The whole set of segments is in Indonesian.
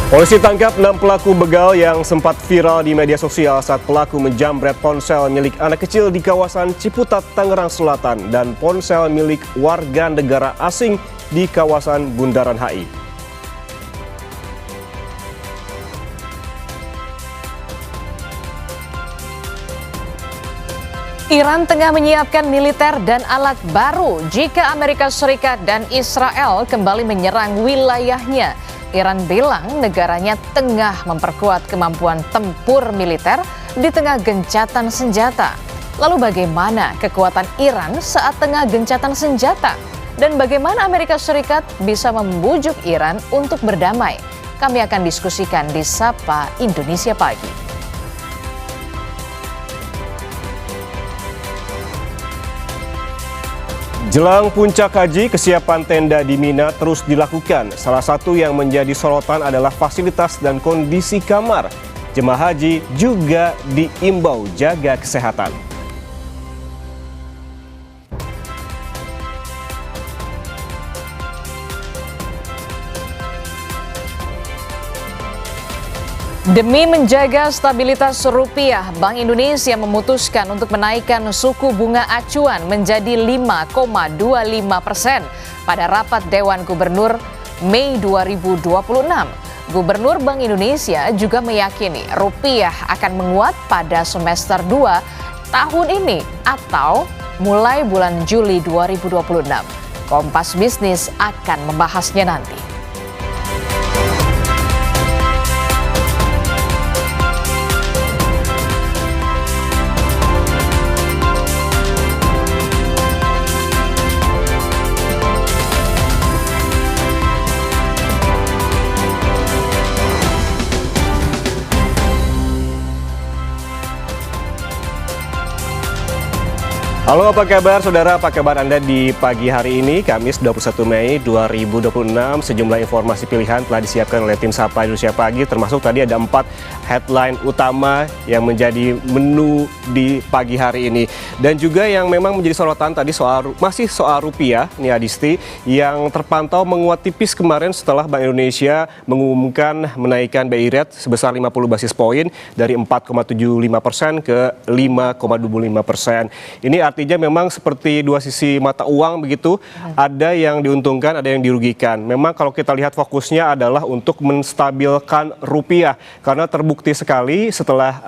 Polisi tangkap 6 pelaku begal yang sempat viral di media sosial saat pelaku menjamret ponsel milik anak kecil di kawasan Ciputat, Tangerang Selatan dan ponsel milik warga negara asing di kawasan Bundaran HI. Iran tengah menyiapkan militer dan alat baru jika Amerika Serikat dan Israel kembali menyerang wilayahnya. Iran bilang negaranya tengah memperkuat kemampuan tempur militer di tengah gencatan senjata. Lalu bagaimana kekuatan Iran saat tengah gencatan senjata? Dan bagaimana Amerika Serikat bisa membujuk Iran untuk berdamai? Kami akan diskusikan di Sapa Indonesia Pagi. Jelang puncak haji, kesiapan tenda di Mina terus dilakukan. Salah satu yang menjadi sorotan adalah fasilitas dan kondisi kamar. Jemaah haji juga diimbau jaga kesehatan. Demi menjaga stabilitas rupiah, Bank Indonesia memutuskan untuk menaikkan suku bunga acuan menjadi 5,25% pada rapat Dewan Gubernur Mei 2026. Gubernur Bank Indonesia juga meyakini rupiah akan menguat pada semester 2 tahun ini atau mulai bulan Juli 2026. Kompas Bisnis akan membahasnya nanti. Halo, apa kabar saudara? Apa kabar Anda di pagi hari ini, Kamis 21 Mei 2026? Sejumlah informasi pilihan telah disiapkan oleh tim Sapa Indonesia Pagi, termasuk tadi ada 4 headline utama yang menjadi menu di pagi hari ini. Dan juga yang memang menjadi sorotan tadi masih soal rupiah, nih Adisti, yang terpantau menguat tipis kemarin setelah Bank Indonesia mengumumkan menaikkan BI rate sebesar 50 basis poin dari 4,75% ke 5,25%. Ini artinya memang seperti dua sisi mata uang begitu, ada yang diuntungkan, ada yang dirugikan. Memang kalau kita lihat fokusnya adalah untuk menstabilkan rupiah, karena terbukti sekali setelah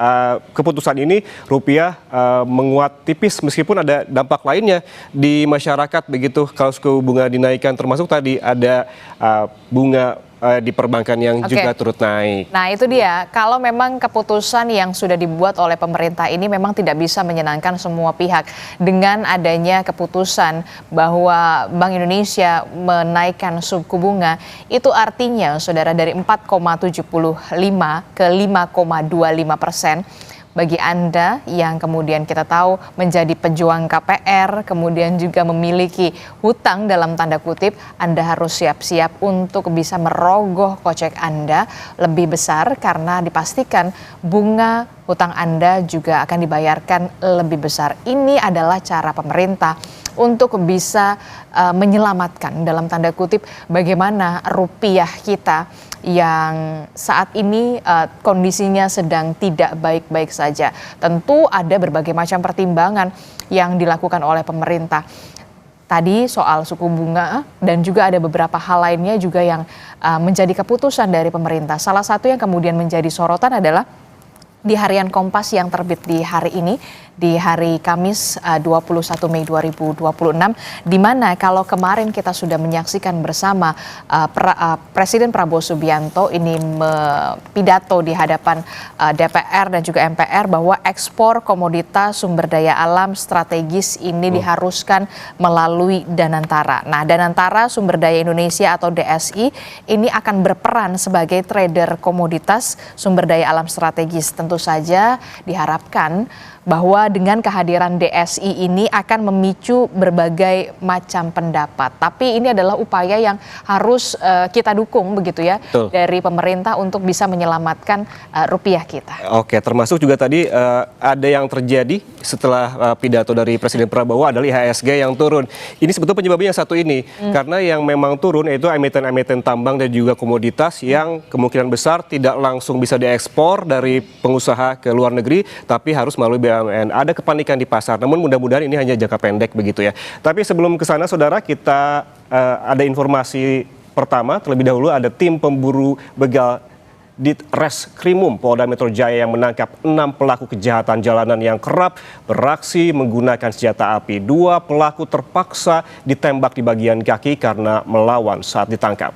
keputusan ini rupiah menguat tipis meskipun ada dampak lainnya di masyarakat begitu. Kalau suku bunga dinaikkan, termasuk tadi ada bunga di perbankan yang juga turut naik. Nah itu dia, kalau memang keputusan yang sudah dibuat oleh pemerintah ini memang tidak bisa menyenangkan semua pihak. Dengan adanya keputusan bahwa Bank Indonesia menaikkan suku bunga, itu artinya saudara dari 4,75 ke 5,25%. Bagi Anda yang kemudian kita tahu menjadi pejuang KPR, kemudian juga memiliki hutang dalam tanda kutip, Anda harus siap-siap untuk bisa merogoh kocek Anda lebih besar karena dipastikan bunga hutang Anda juga akan dibayarkan lebih besar. Ini adalah cara pemerintah untuk bisa menyelamatkan dalam tanda kutip bagaimana rupiah kita yang saat ini kondisinya sedang tidak baik-baik saja. Tentu ada berbagai macam pertimbangan yang dilakukan oleh pemerintah. Tadi soal suku bunga dan juga ada beberapa hal lainnya juga yang menjadi keputusan dari pemerintah. Salah satu yang kemudian menjadi sorotan adalah di harian Kompas yang terbit di hari ini, di hari Kamis 21 Mei 2026, di mana kalau kemarin kita sudah menyaksikan bersama Presiden Prabowo Subianto ini pidato di hadapan DPR dan juga MPR bahwa ekspor komoditas sumber daya alam strategis ini diharuskan melalui Danantara. Nah, Danantara Sumber Daya Indonesia atau DSI ini akan berperan sebagai trader komoditas sumber daya alam strategis. Tentu saja diharapkan bahwa bahwa dengan kehadiran DSI ini akan memicu berbagai macam pendapat. Tapi ini adalah upaya yang harus kita dukung begitu ya. Betul. Dari pemerintah untuk bisa menyelamatkan rupiah kita. Oke, termasuk juga tadi ada yang terjadi setelah pidato dari Presiden Prabowo adalah IHSG yang turun. Ini sebetulnya penyebabnya yang satu ini, karena yang memang turun yaitu emiten-emiten tambang dan juga komoditas yang kemungkinan besar tidak langsung bisa diekspor dari pengusaha ke luar negeri, tapi harus melalui BUMN. Ada kepanikan di pasar, namun mudah-mudahan ini hanya jangka pendek begitu ya. Tapi sebelum ke sana, saudara, kita ada informasi pertama. Terlebih dahulu ada tim pemburu begal Ditreskrimum Polda Metro Jaya yang menangkap 6 pelaku kejahatan jalanan yang kerap beraksi menggunakan senjata api. 2 pelaku terpaksa ditembak di bagian kaki karena melawan saat ditangkap.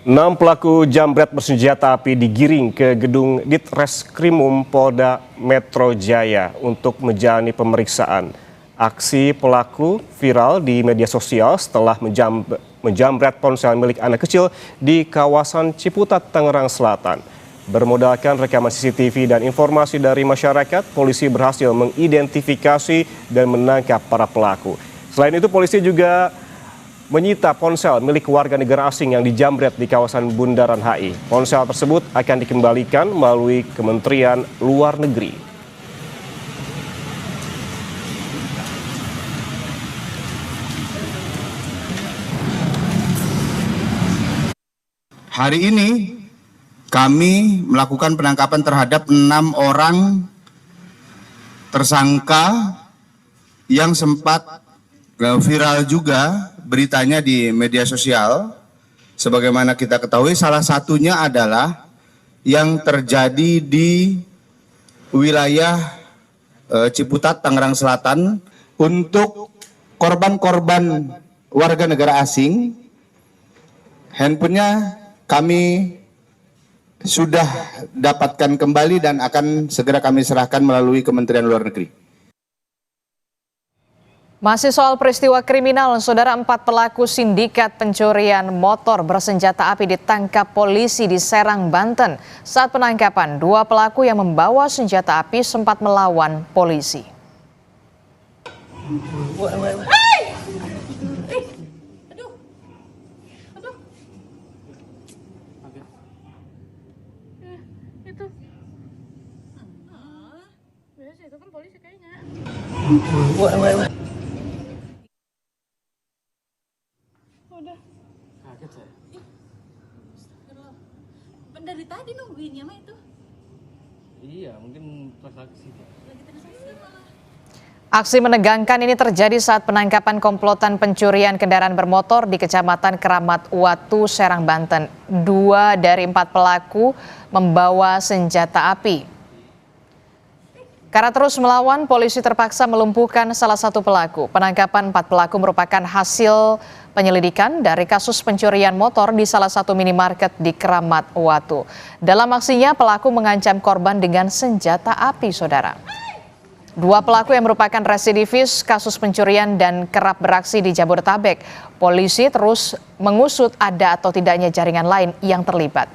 6 pelaku jambret bersenjata api digiring ke gedung Ditreskrimum Polda Metro Jaya untuk menjalani pemeriksaan. Aksi pelaku viral di media sosial setelah menjambret ponsel milik anak kecil di kawasan Ciputat, Tangerang Selatan. Bermodalkan rekaman CCTV dan informasi dari masyarakat, polisi berhasil mengidentifikasi dan menangkap para pelaku. Selain itu, polisi juga menyita ponsel milik warga negara asing yang dijambret di kawasan Bundaran HI. Ponsel tersebut akan dikembalikan melalui Kementerian Luar Negeri. Hari ini kami melakukan penangkapan terhadap 6 orang tersangka yang sempat viral juga beritanya di media sosial. Sebagaimana kita ketahui, salah satunya adalah yang terjadi di wilayah Ciputat, Tangerang Selatan. Untuk korban-korban warga negara asing, handphonenya kami sudah dapatkan kembali dan akan segera kami serahkan melalui Kementerian Luar Negeri. Masih soal peristiwa kriminal, saudara, 4 pelaku sindikat pencurian motor bersenjata api ditangkap polisi di Serang, Banten. Saat penangkapan, 2 pelaku yang membawa senjata api sempat melawan polisi. Itu kan polisi kayaknya. Kaget saya. Dari tadi nungguinnya mah itu. Iya, mungkin transaksi. Lagi transaksi malah. Aksi menegangkan ini terjadi saat penangkapan komplotan pencurian kendaraan bermotor di Kecamatan Keramat Watu, Serang, Banten. 2 dari 4 pelaku membawa senjata api. Karena terus melawan, polisi terpaksa melumpuhkan salah satu pelaku. Penangkapan 4 pelaku merupakan hasil penyelidikan dari kasus pencurian motor di salah satu minimarket di Keramat Watu. Dalam aksinya, pelaku mengancam korban dengan senjata api, saudara. 2 pelaku yang merupakan residivis kasus pencurian dan kerap beraksi di Jabodetabek. Polisi terus mengusut ada atau tidaknya jaringan lain yang terlibat.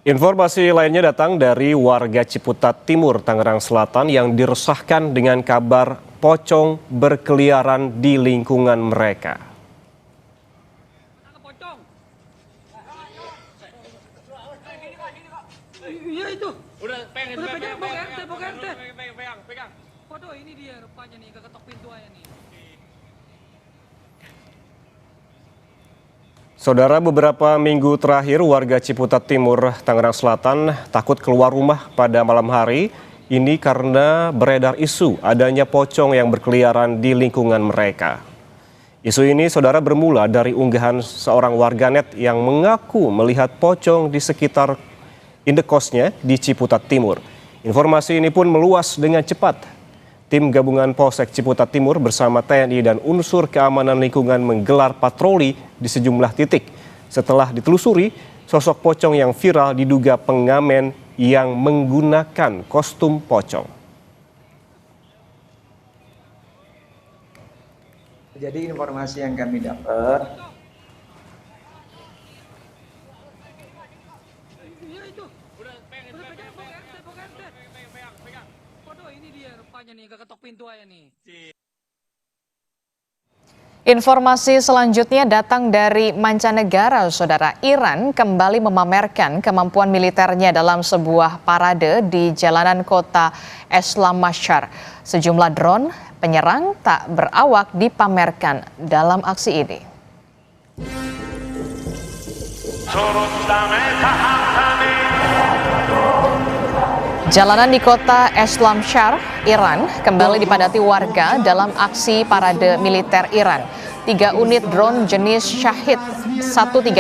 Informasi lainnya datang dari warga Ciputat Timur, Tangerang Selatan yang diresahkan dengan kabar pocong berkeliaran di lingkungan mereka. Iya itu. Udah pegang. Waduh, ini dia rupanya nih, keketok pintu aja nih. Saudara, beberapa minggu terakhir warga Ciputat Timur, Tangerang Selatan takut keluar rumah pada malam hari. Ini karena beredar isu adanya pocong yang berkeliaran di lingkungan mereka. Isu ini, saudara, bermula dari unggahan seorang warganet yang mengaku melihat pocong di sekitar indekosnya di Ciputat Timur. Informasi ini pun meluas dengan cepat. Tim gabungan Polsek Ciputat Timur bersama TNI dan unsur keamanan lingkungan menggelar patroli di sejumlah titik. Setelah ditelusuri, sosok pocong yang viral diduga pengamen yang menggunakan kostum pocong. Jadi informasi yang kami dapat, Iya itu. Udah pegang pegang. Waduh ini dia rupanya nih ketok pintu aja nih. Informasi selanjutnya datang dari mancanegara, Saudara. Iran kembali memamerkan kemampuan militernya dalam sebuah parade di jalanan kota Islamabad. Sejumlah drone penyerang tak berawak dipamerkan dalam aksi ini. Jalanan di kota Islamabad, Iran kembali dipadati warga dalam aksi parade militer Iran. 3 unit drone jenis Shahid 136,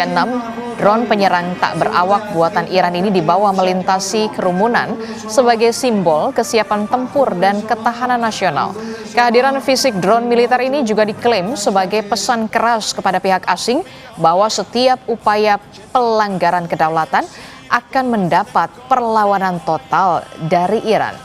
drone penyerang tak berawak buatan Iran ini dibawa melintasi kerumunan sebagai simbol kesiapan tempur dan ketahanan nasional. Kehadiran fisik drone militer ini juga diklaim sebagai pesan keras kepada pihak asing bahwa setiap upaya pelanggaran kedaulatan akan mendapat perlawanan total dari Iran.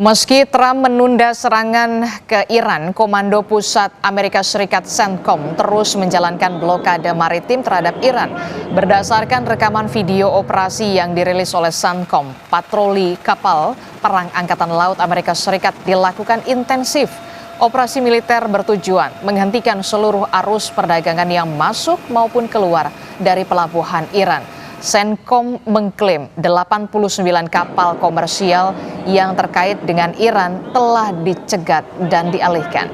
Meski Trump menunda serangan ke Iran, Komando Pusat Amerika Serikat CENTCOM terus menjalankan blokade maritim terhadap Iran. Berdasarkan rekaman video operasi yang dirilis oleh CENTCOM, patroli kapal perang Angkatan Laut Amerika Serikat dilakukan intensif. Operasi militer bertujuan menghentikan seluruh arus perdagangan yang masuk maupun keluar dari pelabuhan Iran. CENTCOM mengklaim 89 kapal komersial yang terkait dengan Iran telah dicegat dan dialihkan.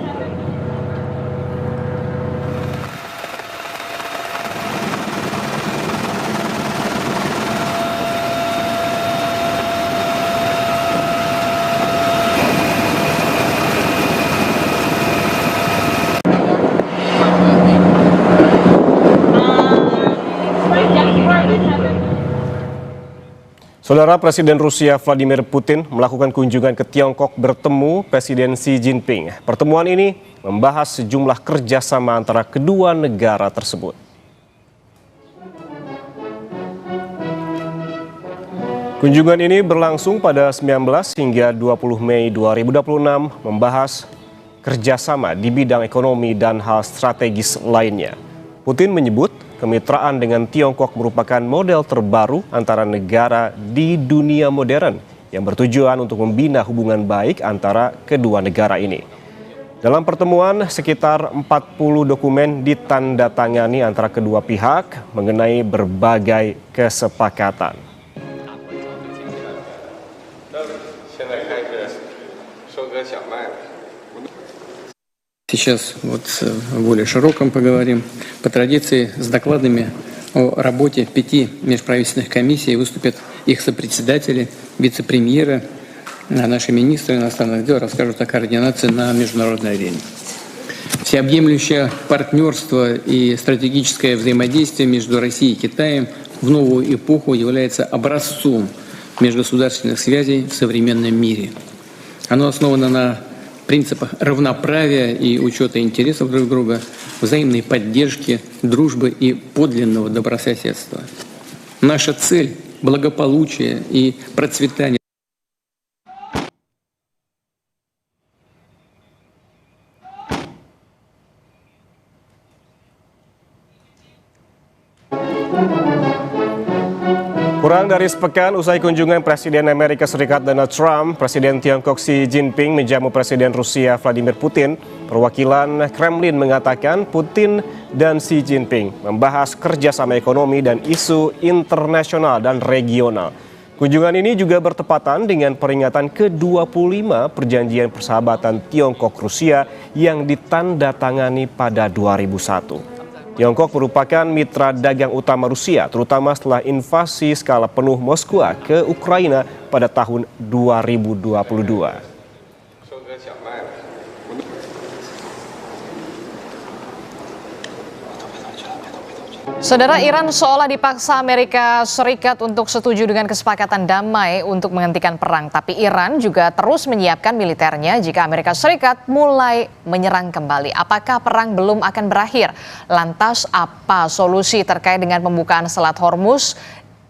Saudara, Presiden Rusia Vladimir Putin melakukan kunjungan ke Tiongkok bertemu Presiden Xi Jinping. Pertemuan ini membahas sejumlah kerjasama antara kedua negara tersebut. Kunjungan ini berlangsung pada 19 hingga 20 Mei 2026 membahas kerjasama di bidang ekonomi dan hal strategis lainnya. Putin menyebut kemitraan dengan Tiongkok merupakan model terbaru antara negara di dunia modern yang bertujuan untuk membina hubungan baik antara kedua negara ini. Dalam pertemuan, sekitar 40 dokumen ditandatangani antara kedua pihak mengenai berbagai kesepakatan. Сейчас вот в более широком поговорим. По традиции с докладами о работе 5 межправительственных комиссий выступят их сопредседатели, вице-премьеры, наши министры иностранных дел расскажут о координации на международной арене. Всеобъемлющее партнерство и стратегическое взаимодействие между Россией и Китаем в новую эпоху является образцом межгосударственных связей в современном мире. Оно основано на принципах равноправия и учета интересов друг друга, взаимной поддержки, дружбы и подлинного добрососедства. Наша цель – благополучие и процветание. Kurang dari sepekan usai kunjungan Presiden Amerika Serikat Donald Trump, Presiden Tiongkok Xi Jinping menjamu Presiden Rusia Vladimir Putin. Perwakilan Kremlin mengatakan Putin dan Xi Jinping membahas kerjasama ekonomi dan isu internasional dan regional. Kunjungan ini juga bertepatan dengan peringatan ke-25 perjanjian persahabatan Tiongkok-Rusia yang ditandatangani pada 2001. Tiongkok merupakan mitra dagang utama Rusia, terutama setelah invasi skala penuh Moskwa ke Ukraina pada tahun 2022. Saudara, Iran seolah dipaksa Amerika Serikat untuk setuju dengan kesepakatan damai untuk menghentikan perang. Tapi Iran juga terus menyiapkan militernya jika Amerika Serikat mulai menyerang kembali. Apakah perang belum akan berakhir? Lantas apa solusi terkait dengan pembukaan Selat Hormuz?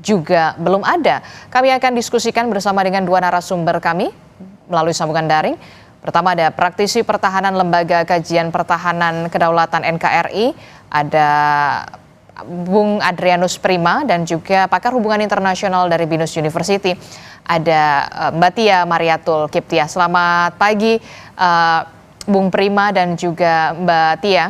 Juga belum ada. Kami akan diskusikan bersama dengan dua narasumber kami melalui sambungan daring. Pertama ada praktisi pertahanan Lembaga Kajian Pertahanan Kedaulatan NKRI, ada Bung Adrianus Prima, dan juga pakar hubungan internasional dari Binus University, ada Mbak Tia Mariatul Kiptia. Selamat pagi Bung Prima dan juga Mbak Tia.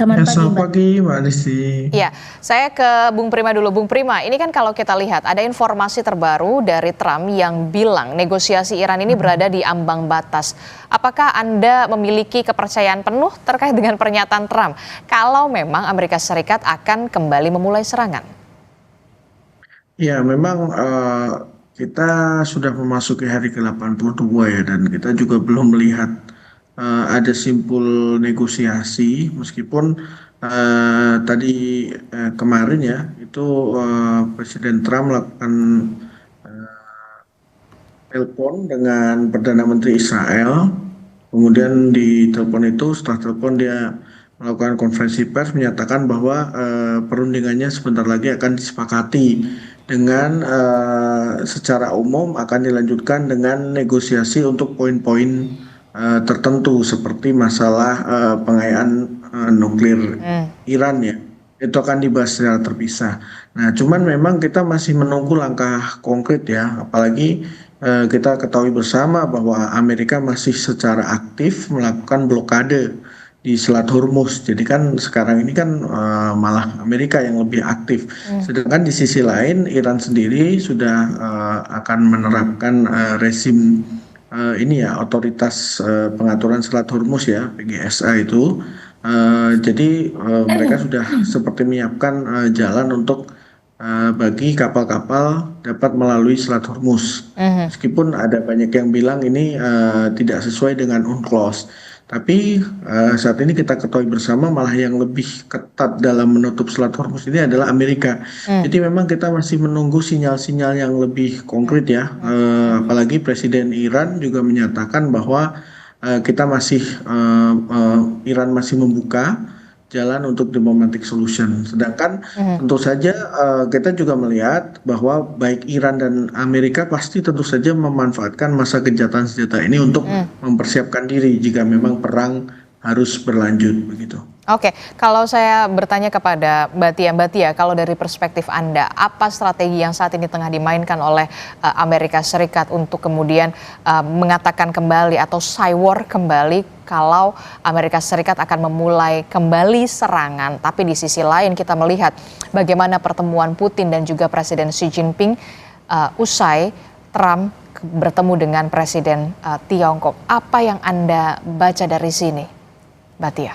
Selamat pagi Mbak Listi. Ya, saya ke Bung Prima dulu. Bung Prima, ini kan kalau kita lihat ada informasi terbaru dari Trump yang bilang negosiasi Iran ini berada di ambang batas. Apakah Anda memiliki kepercayaan penuh terkait dengan pernyataan Trump kalau memang Amerika Serikat akan kembali memulai serangan? Ya, memang kita sudah memasuki hari ke-82 ya, dan kita juga belum melihat ada simpul negosiasi, meskipun tadi kemarin ya itu Presiden Trump melakukan telepon dengan Perdana Menteri Israel. Kemudian di telepon itu, setelah telepon dia melakukan konferensi pers menyatakan bahwa perundingannya sebentar lagi akan disepakati dengan secara umum akan dilanjutkan dengan negosiasi untuk poin-poin tertentu seperti masalah pengayaan nuklir Iran ya, itu akan dibahas secara terpisah. Nah, cuman memang kita masih menunggu langkah konkret ya, apalagi kita ketahui bersama bahwa Amerika masih secara aktif melakukan blokade di Selat Hormuz. Jadi kan sekarang ini kan malah Amerika yang lebih aktif. Sedangkan di sisi lain Iran sendiri sudah akan menerapkan rezim ini ya, otoritas pengaturan Selat Hormuz ya, PGSA itu. Jadi mereka sudah seperti menyiapkan jalan untuk bagi kapal-kapal dapat melalui Selat Hormuz. Meskipun ada banyak yang bilang ini tidak sesuai dengan UNCLOS. Tapi saat ini kita ketahui bersama malah yang lebih ketat dalam menutup Selat Hormuz ini adalah Amerika. Jadi memang kita masih menunggu sinyal-sinyal yang lebih konkret ya. Apalagi Presiden Iran juga menyatakan bahwa Iran masih membuka jalan untuk diplomatic solution. Sedangkan tentu saja kita juga melihat bahwa baik Iran dan Amerika pasti tentu saja memanfaatkan masa gencatan senjata ini untuk mempersiapkan diri jika memang perang harus berlanjut begitu. Oke, kalau saya bertanya kepada Mbak Tia, kalau dari perspektif Anda, apa strategi yang saat ini tengah dimainkan oleh Amerika Serikat untuk kemudian mengatakan kembali atau cywar kembali kalau Amerika Serikat akan memulai kembali serangan, tapi di sisi lain kita melihat bagaimana pertemuan Putin dan juga Presiden Xi Jinping usai Trump bertemu dengan Presiden Tiongkok. Apa yang Anda baca dari sini, Mbak Tia?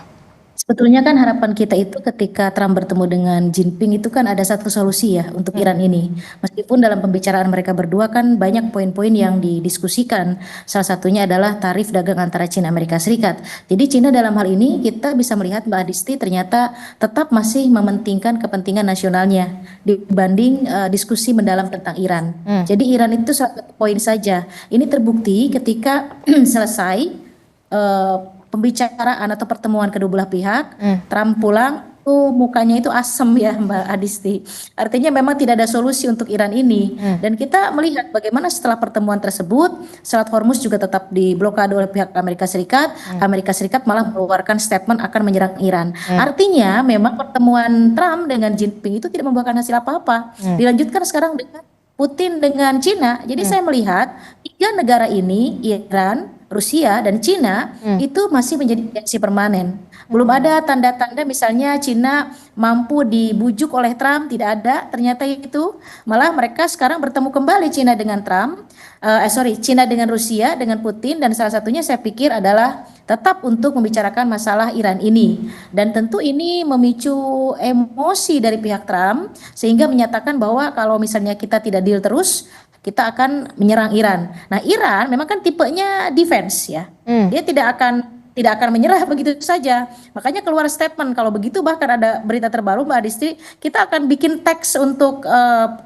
Sebetulnya kan harapan kita itu ketika Trump bertemu dengan Jinping itu kan ada satu solusi ya untuk Iran ini. Meskipun dalam pembicaraan mereka berdua kan banyak poin-poin yang didiskusikan. Salah satunya adalah tarif dagang antara China dan Amerika Serikat. Jadi China dalam hal ini kita bisa melihat Mbak Adisti ternyata tetap masih mementingkan kepentingan nasionalnya dibanding diskusi mendalam tentang Iran. Jadi Iran itu satu poin saja. Ini terbukti ketika selesai pembicaraan atau pertemuan kedua belah pihak, Trump pulang, mukanya itu asem ya Mbak Adisti. Artinya memang tidak ada solusi untuk Iran ini. Dan kita melihat bagaimana setelah pertemuan tersebut, Selat Hormuz juga tetap diblokade oleh pihak Amerika Serikat. Amerika Serikat malah mengeluarkan statement akan menyerang Iran. Artinya memang pertemuan Trump dengan Jinping itu tidak membuahkan hasil apa-apa. Dilanjutkan sekarang dengan Putin dengan Cina. Jadi saya melihat tiga negara ini, Iran, Rusia dan Cina itu masih menjadi tensi permanen. Belum ada tanda-tanda misalnya Cina mampu dibujuk oleh Trump, tidak ada. Ternyata itu malah mereka sekarang bertemu kembali Cina dengan Cina dengan Rusia dengan Putin, dan salah satunya saya pikir adalah tetap untuk membicarakan masalah Iran ini. Dan tentu ini memicu emosi dari pihak Trump sehingga menyatakan bahwa kalau misalnya kita tidak deal terus, kita akan menyerang Iran. Nah, Iran memang kan tipenya defense ya. Dia tidak akan tidak akan menyerah begitu saja. Makanya keluar statement kalau begitu, bahkan ada berita terbaru Mbak Adisti, kita akan bikin teks untuk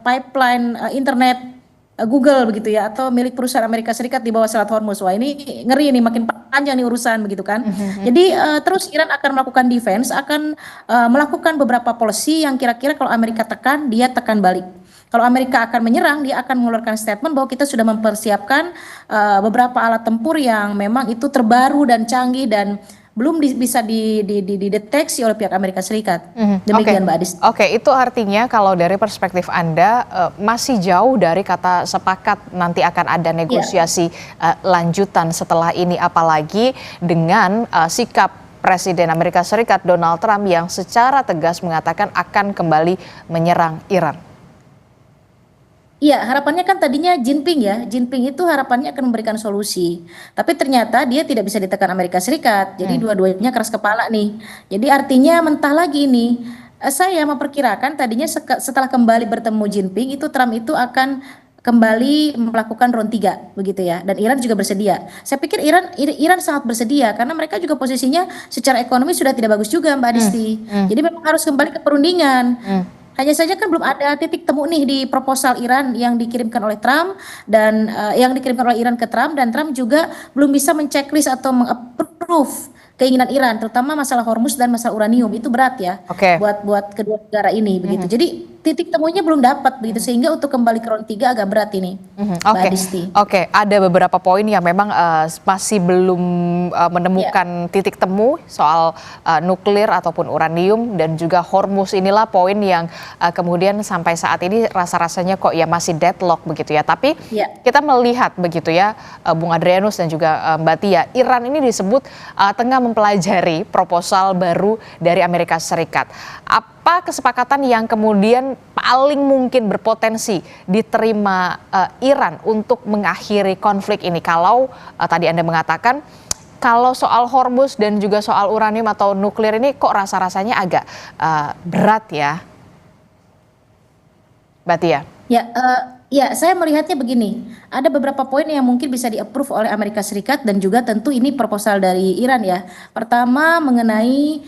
pipeline internet Google begitu ya, atau milik perusahaan Amerika Serikat di bawah Selat Hormuz. Wah ini ngeri nih, makin panjang nih urusan begitu kan. Jadi terus Iran akan melakukan defense, akan melakukan beberapa policy yang kira-kira kalau Amerika tekan, dia tekan balik. Kalau Amerika akan menyerang, dia akan mengeluarkan statement bahwa kita sudah mempersiapkan beberapa alat tempur yang memang itu terbaru dan canggih dan belum bisa dideteksi oleh pihak Amerika Serikat. Demikian Mbak Adis. Oke, itu artinya kalau dari perspektif Anda masih jauh dari kata sepakat nanti akan ada negosiasi lanjutan setelah ini, apalagi dengan sikap Presiden Amerika Serikat Donald Trump yang secara tegas mengatakan akan kembali menyerang Iran. Iya, harapannya kan tadinya Jinping ya. Jinping itu harapannya akan memberikan solusi. Tapi ternyata dia tidak bisa ditekan Amerika Serikat. Jadi dua-duanya keras kepala nih. Jadi artinya mentah lagi nih. Saya memperkirakan tadinya setelah kembali bertemu Jinping itu Trump itu akan kembali melakukan round 3 begitu ya, dan Iran juga bersedia. Saya pikir Iran sangat bersedia karena mereka juga posisinya secara ekonomi sudah tidak bagus juga Mbak Adisti. Jadi memang harus kembali ke perundingan. Hanya saja kan belum ada titik temu nih di proposal Iran yang dikirimkan oleh Trump dan yang dikirimkan oleh Iran ke Trump, dan Trump juga belum bisa menceklis atau mengapprove keinginan Iran, terutama masalah Hormuz dan masalah uranium. Itu berat ya buat kedua negara ini begitu. Jadi titik temunya belum dapat begitu, sehingga untuk kembali ke round 3 agak berat ini. Oke, ada beberapa poin yang memang masih belum menemukan titik temu soal nuklir ataupun uranium dan juga Hormuz. Inilah poin yang kemudian sampai saat ini rasa-rasanya kok ya masih deadlock begitu ya. Tapi kita melihat begitu ya, Bung Adrianus dan juga Mbak Tia, Iran ini disebut tengah mempelajari proposal baru dari Amerika Serikat. Apa kesepakatan yang kemudian paling mungkin berpotensi diterima Iran untuk mengakhiri konflik ini? Kalau tadi Anda mengatakan kalau soal Hormuz dan juga soal uranium atau nuklir ini kok rasa-rasanya agak berat ya, Mbak Tia? Ya, saya melihatnya begini, ada beberapa poin yang mungkin bisa di-approve oleh Amerika Serikat dan juga tentu ini proposal dari Iran ya. Pertama mengenai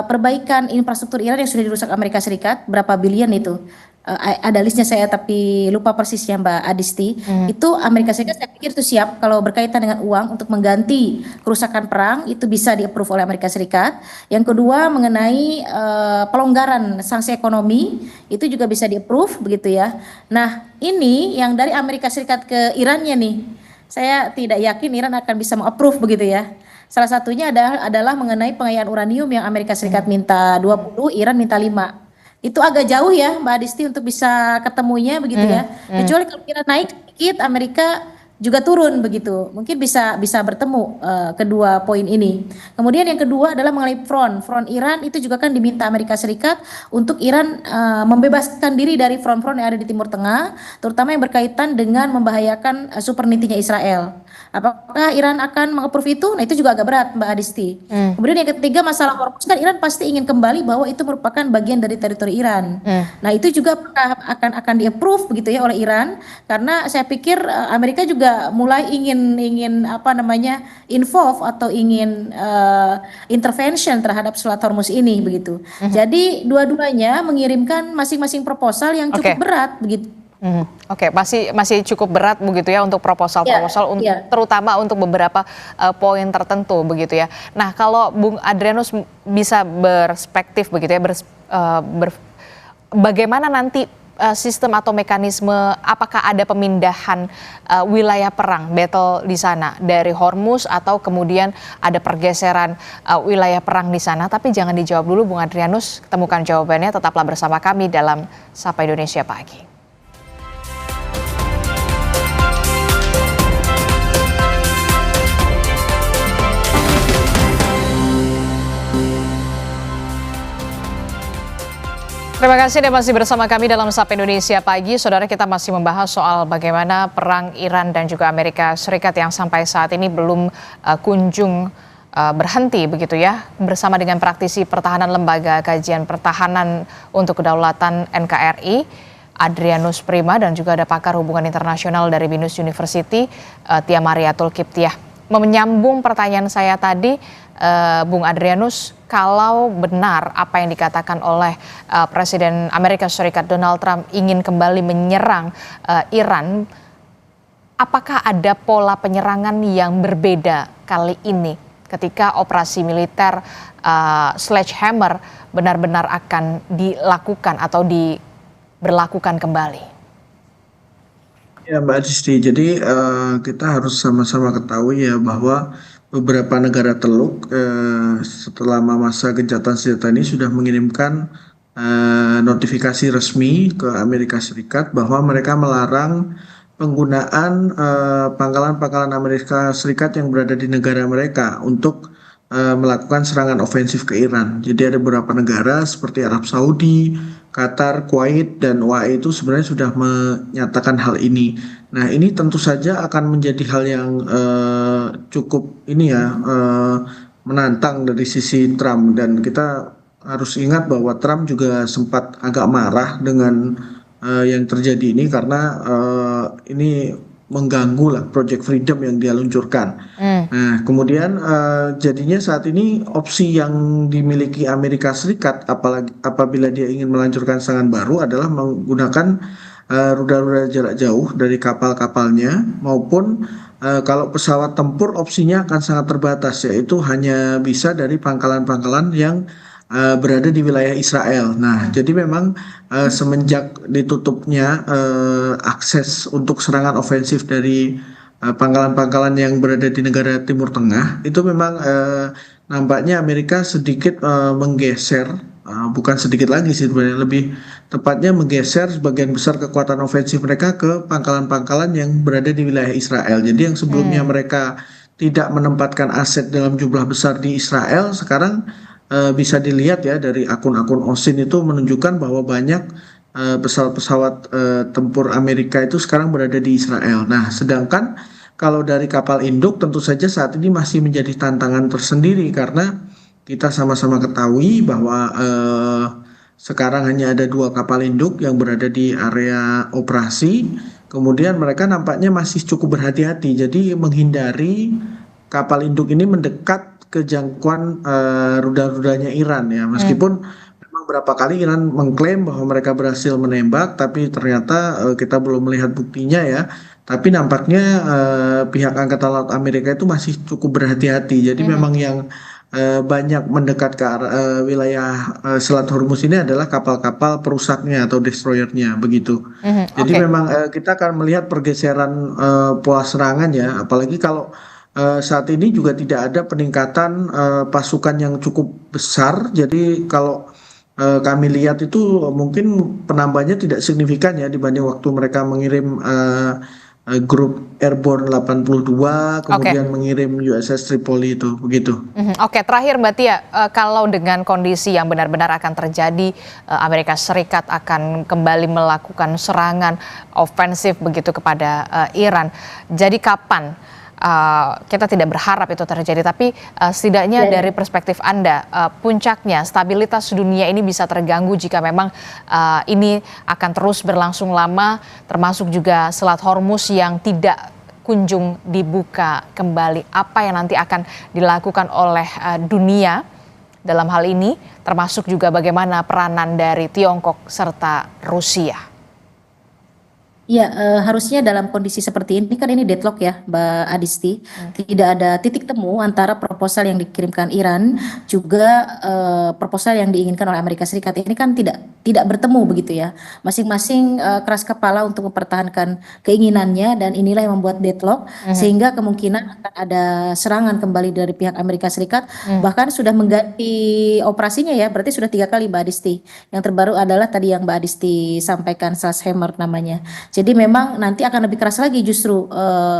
perbaikan infrastruktur Iran yang sudah dirusak Amerika Serikat, berapa billion itu. Ada listnya saya tapi lupa persisnya Mbak Adisti. Itu Amerika Serikat saya pikir itu siap kalau berkaitan dengan uang untuk mengganti kerusakan perang, itu bisa di-approve oleh Amerika Serikat. Yang kedua mengenai pelonggaran sanksi ekonomi, itu juga bisa di-approve begitu ya. Nah ini yang dari Amerika Serikat ke Irannya nih, saya tidak yakin Iran akan bisa meng-approve begitu ya. Salah satunya adalah mengenai pengayaan uranium yang Amerika Serikat minta 20, Iran minta 5. Itu agak jauh ya Mbak Adisti untuk bisa ketemunya begitu ya. Kecuali kalau Iran naik sedikit, Amerika juga turun begitu. Mungkin bisa bertemu kedua poin ini. Kemudian yang kedua adalah mengenai front Iran itu juga kan diminta Amerika Serikat untuk Iran membebaskan diri dari front-front yang ada di Timur Tengah, terutama yang berkaitan dengan membahayakan sovereignty-nya Israel. Apakah Iran akan meng-approve itu? Nah itu juga agak berat Mbak Adisti. Kemudian yang ketiga masalah Hormuz, kan Iran pasti ingin kembali bahwa itu merupakan bagian dari teritori Iran. Nah itu juga akan di-approve begitu ya oleh Iran, karena saya pikir Amerika juga mulai ingin involve atau ingin intervention terhadap Selat Hormuz ini begitu. Jadi dua-duanya mengirimkan masing-masing proposal yang cukup berat begitu. Oke, masih cukup berat begitu ya untuk proposal terutama untuk beberapa poin tertentu begitu ya. Nah, kalau Bung Adrianus bisa berspektif begitu ya, bagaimana nanti sistem atau mekanisme, apakah ada pemindahan wilayah perang battle di sana dari Hormuz atau kemudian ada pergeseran wilayah perang di sana? Tapi jangan dijawab dulu Bung Adrianus, temukan jawabannya, tetaplah bersama kami dalam Sapa Indonesia Pagi. Terima kasih Anda masih bersama kami dalam Sapa Indonesia Pagi. Saudara, kita masih membahas soal bagaimana perang Iran dan juga Amerika Serikat yang sampai saat ini belum kunjung berhenti begitu ya. Bersama dengan praktisi pertahanan Lembaga Kajian Pertahanan untuk Kedaulatan NKRI, Adrianus Prima, dan juga ada pakar hubungan internasional dari Binus University, Tia Mariatul Kiptiah. menyambung pertanyaan saya tadi, Bung Adrianus, kalau benar apa yang dikatakan oleh Presiden Amerika Serikat Donald Trump ingin kembali menyerang Iran, apakah ada pola penyerangan yang berbeda kali ini ketika operasi militer Sledgehammer benar-benar akan dilakukan atau diberlakukan kembali? Ya Mbak Adisti, jadi kita harus sama-sama ketahui ya bahwa beberapa negara Teluk setelah masa gencatan senjata ini sudah mengirimkan notifikasi resmi ke Amerika Serikat bahwa mereka melarang penggunaan pangkalan-pangkalan Amerika Serikat yang berada di negara mereka untuk melakukan serangan ofensif ke Iran. Jadi ada beberapa negara seperti Arab Saudi, Qatar, Kuwait, dan UAE itu sebenarnya sudah menyatakan hal ini. Nah, ini tentu saja akan menjadi hal yang cukup menantang dari sisi Trump, dan kita harus ingat bahwa Trump juga sempat agak marah dengan yang terjadi ini karena ini mengganggu lah Project Freedom yang dia luncurkan. Nah, kemudian jadinya saat ini opsi yang dimiliki Amerika Serikat apabila dia ingin meluncurkan serangan baru adalah menggunakan rudal-rudal jarak jauh dari kapal-kapalnya, maupun kalau pesawat tempur opsinya akan sangat terbatas, yaitu hanya bisa dari pangkalan-pangkalan yang berada di wilayah Israel. Nah, jadi memang semenjak ditutupnya akses untuk serangan ofensif dari pangkalan-pangkalan yang berada di negara Timur Tengah, itu memang nampaknya Amerika sedikit menggeser, bukan sedikit lagi sih sebenarnya, lebih tepatnya menggeser sebagian besar kekuatan ofensif mereka ke pangkalan-pangkalan yang berada di wilayah Israel. Jadi yang sebelumnya mereka tidak menempatkan aset dalam jumlah besar di Israel, sekarang bisa dilihat ya dari akun-akun OSIN itu menunjukkan bahwa banyak pesawat-pesawat tempur Amerika itu sekarang berada di Israel. Nah, sedangkan kalau dari kapal induk tentu saja saat ini masih menjadi tantangan tersendiri, karena kita sama-sama ketahui bahwa sekarang hanya ada 2 kapal induk yang berada di area operasi. Kemudian mereka nampaknya masih cukup berhati-hati, jadi menghindari kapal induk ini mendekat ke jangkauan rudal-rudalnya Iran ya, meskipun memang berapa kali Iran mengklaim bahwa mereka berhasil menembak, tapi ternyata kita belum melihat buktinya ya. Tapi nampaknya pihak Angkatan Laut Amerika itu masih cukup berhati-hati. Jadi memang yang banyak mendekat ke wilayah Selat Hormuz ini adalah kapal-kapal perusaknya atau destroyernya begitu. Jadi memang kita akan melihat pergeseran pola serangan ya, apalagi kalau saat ini juga tidak ada peningkatan pasukan yang cukup besar. Jadi kalau kami lihat itu mungkin penambahannya tidak signifikan ya dibanding waktu mereka mengirim grup Airborne 82, kemudian mengirim USS Tripoli itu begitu. Oke, terakhir Mbak Tia, kalau dengan kondisi yang benar-benar akan terjadi, Amerika Serikat akan kembali melakukan serangan ofensif begitu kepada Iran. Jadi kapan? Kita tidak berharap itu terjadi, tapi setidaknya dari perspektif Anda, puncaknya stabilitas dunia ini bisa terganggu jika memang ini akan terus berlangsung lama, termasuk juga Selat Hormuz yang tidak kunjung dibuka kembali. Apa yang nanti akan dilakukan oleh dunia dalam hal ini, termasuk juga bagaimana peranan dari Tiongkok serta Rusia? Ya, harusnya dalam kondisi seperti ini kan ini deadlock ya, Mbak Adisti. Tidak ada titik temu antara proposal yang dikirimkan Iran juga proposal yang diinginkan oleh Amerika Serikat. Ini kan tidak bertemu begitu ya. Masing-masing keras kepala untuk mempertahankan keinginannya, dan inilah yang membuat deadlock sehingga kemungkinan akan ada serangan kembali dari pihak Amerika Serikat. Bahkan sudah mengganti operasinya ya, berarti sudah 3 kali Mbak Adisti. Yang terbaru adalah tadi yang Mbak Adisti sampaikan, Sledgehammer namanya. Jadi memang nanti akan lebih keras lagi justru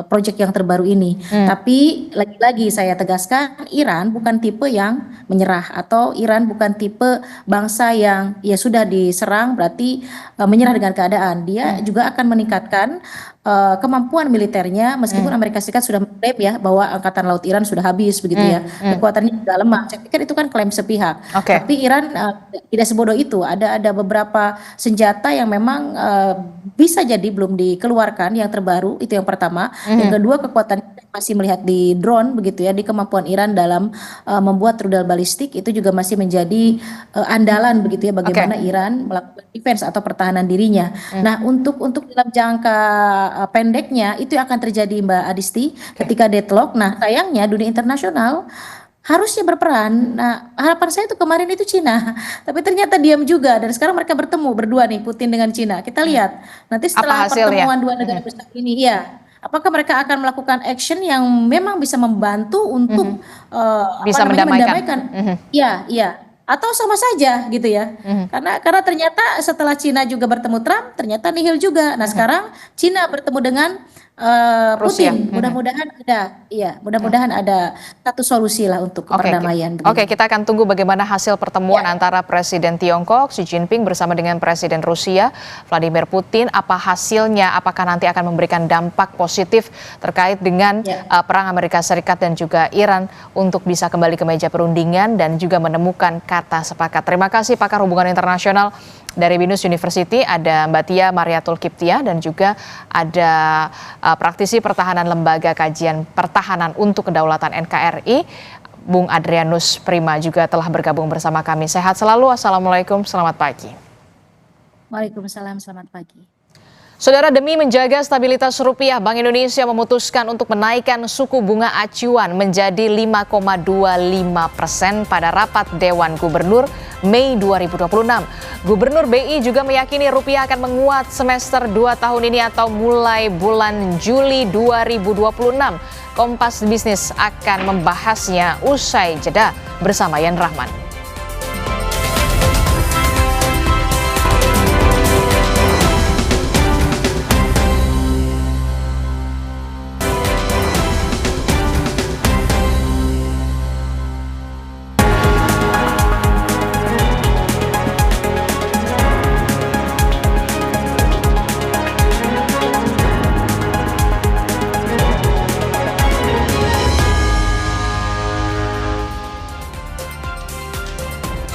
proyek yang terbaru ini. Tapi lagi-lagi saya tegaskan, Iran bukan tipe yang menyerah, atau Iran bukan tipe bangsa yang ya sudah diserang berarti menyerah dengan keadaan. Dia juga akan meningkatkan kemampuan militernya, meskipun Amerika Serikat sudah mengklaim ya bahwa Angkatan Laut Iran sudah habis begitu ya, kekuatannya sudah lemah. Saya pikir itu kan klaim sepihak. Tapi Iran tidak sebodoh itu. Ada beberapa senjata yang memang bisa jadi belum dikeluarkan, yang terbaru itu yang pertama. Yang kedua, kekuatan masih melihat di drone begitu ya, di kemampuan Iran dalam membuat rudal balistik itu juga masih menjadi andalan begitu ya, bagaimana Iran melakukan defense atau pertahanan dirinya. Nah, untuk dalam jangka pendeknya itu akan terjadi Mbak Adisti ketika deadlock. Nah, sayangnya dunia internasional harusnya berperan. Nah, harapan saya itu kemarin itu Cina, tapi ternyata diam juga dan sekarang mereka bertemu berdua nih, Putin dengan Cina. Kita lihat nanti setelah pertemuan dua negara besar ini, ya, apakah mereka akan melakukan action yang memang bisa membantu untuk bisa mendamaikan? Iya, iya. Atau sama saja gitu ya. Karena ternyata setelah Cina juga bertemu Trump, ternyata nihil juga. Nah, sekarang Cina bertemu dengan Putin. Mudah-mudahan ada satu solusi lah untuk perdamaian. Oke, kita akan tunggu bagaimana hasil pertemuan antara Presiden Tiongkok Xi Jinping bersama dengan Presiden Rusia Vladimir Putin. Apa hasilnya? Apakah nanti akan memberikan dampak positif terkait dengan perang Amerika Serikat dan juga Iran untuk bisa kembali ke meja perundingan dan juga menemukan kata sepakat. Terima kasih pakar hubungan internasional dari BINUS University, ada Mbak Tia Mariatul Kiptia dan juga ada praktisi pertahanan Lembaga Kajian Pertahanan untuk Kedaulatan NKRI, Bung Adrianus Prima juga telah bergabung bersama kami. Sehat selalu, Assalamualaikum, selamat pagi. Waalaikumsalam, selamat pagi. Saudara, demi menjaga stabilitas rupiah, Bank Indonesia memutuskan untuk menaikkan suku bunga acuan menjadi 5,25% pada rapat Dewan Gubernur Mei 2026. Gubernur BI juga meyakini rupiah akan menguat semester 2 tahun ini atau mulai bulan Juli 2026. Kompas Bisnis akan membahasnya usai jeda bersama Yan Rahman.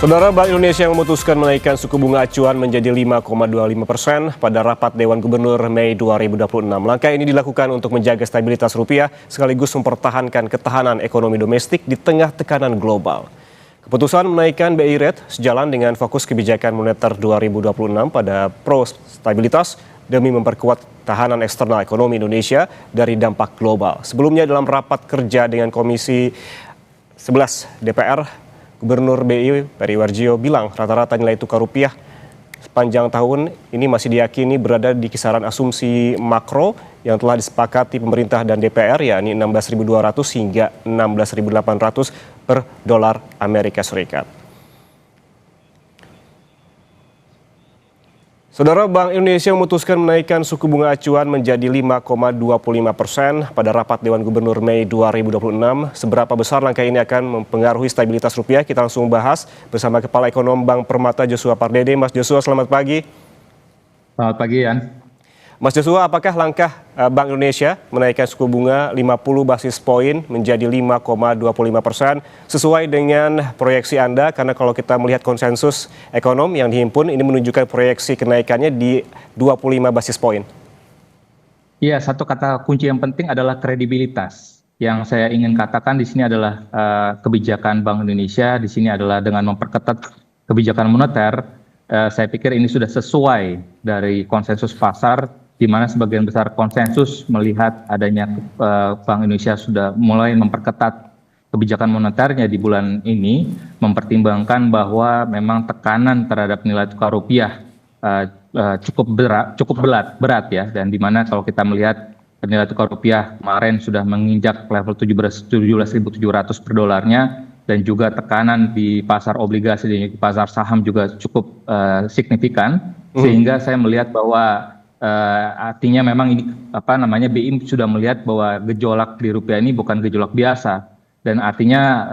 Saudara, Bank Indonesia memutuskan menaikkan suku bunga acuan menjadi 5,25% pada rapat Dewan Gubernur Mei 2026. Langkah ini dilakukan untuk menjaga stabilitas rupiah sekaligus mempertahankan ketahanan ekonomi domestik di tengah tekanan global. Keputusan menaikkan BI rate sejalan dengan fokus kebijakan moneter 2026 pada pro-stabilitas demi memperkuat tahanan eksternal ekonomi Indonesia dari dampak global. Sebelumnya dalam rapat kerja dengan Komisi 11 DPR, Gubernur BI Peri Warjio bilang rata-rata nilai tukar rupiah sepanjang tahun ini masih diyakini berada di kisaran asumsi makro yang telah disepakati pemerintah dan DPR, yakni 16.200 hingga 16.800 per dolar Amerika Serikat. Saudara, Bank Indonesia memutuskan menaikkan suku bunga acuan menjadi 5,25% pada rapat Dewan Gubernur Mei 2026. Seberapa besar langkah ini akan mempengaruhi stabilitas rupiah? Kita langsung bahas bersama Kepala Ekonom Bank Permata Joshua Pardede. Mas Joshua, selamat pagi. Selamat pagi, Yan. Mas Joshua, apakah langkah Bank Indonesia menaikkan suku bunga 50 basis poin menjadi 5,25% sesuai dengan proyeksi Anda? Karena kalau kita melihat konsensus ekonom yang dihimpun, ini menunjukkan proyeksi kenaikannya di 25 basis poin. Iya, satu kata kunci yang penting adalah kredibilitas. Yang saya ingin katakan di sini adalah kebijakan Bank Indonesia, di sini adalah dengan memperketat kebijakan moneter. Saya pikir ini sudah sesuai dari konsensus pasar, di mana sebagian besar konsensus melihat adanya Bank Indonesia sudah mulai memperketat kebijakan moneternya di bulan ini, mempertimbangkan bahwa memang tekanan terhadap nilai tukar rupiah cukup berat ya, dan di mana kalau kita melihat nilai tukar rupiah kemarin sudah menginjak level 17.700 per dolarnya, dan juga tekanan di pasar obligasi dan di pasar saham juga cukup signifikan, sehingga saya melihat bahwa artinya memang ini BI sudah melihat bahwa gejolak di rupiah ini bukan gejolak biasa, dan artinya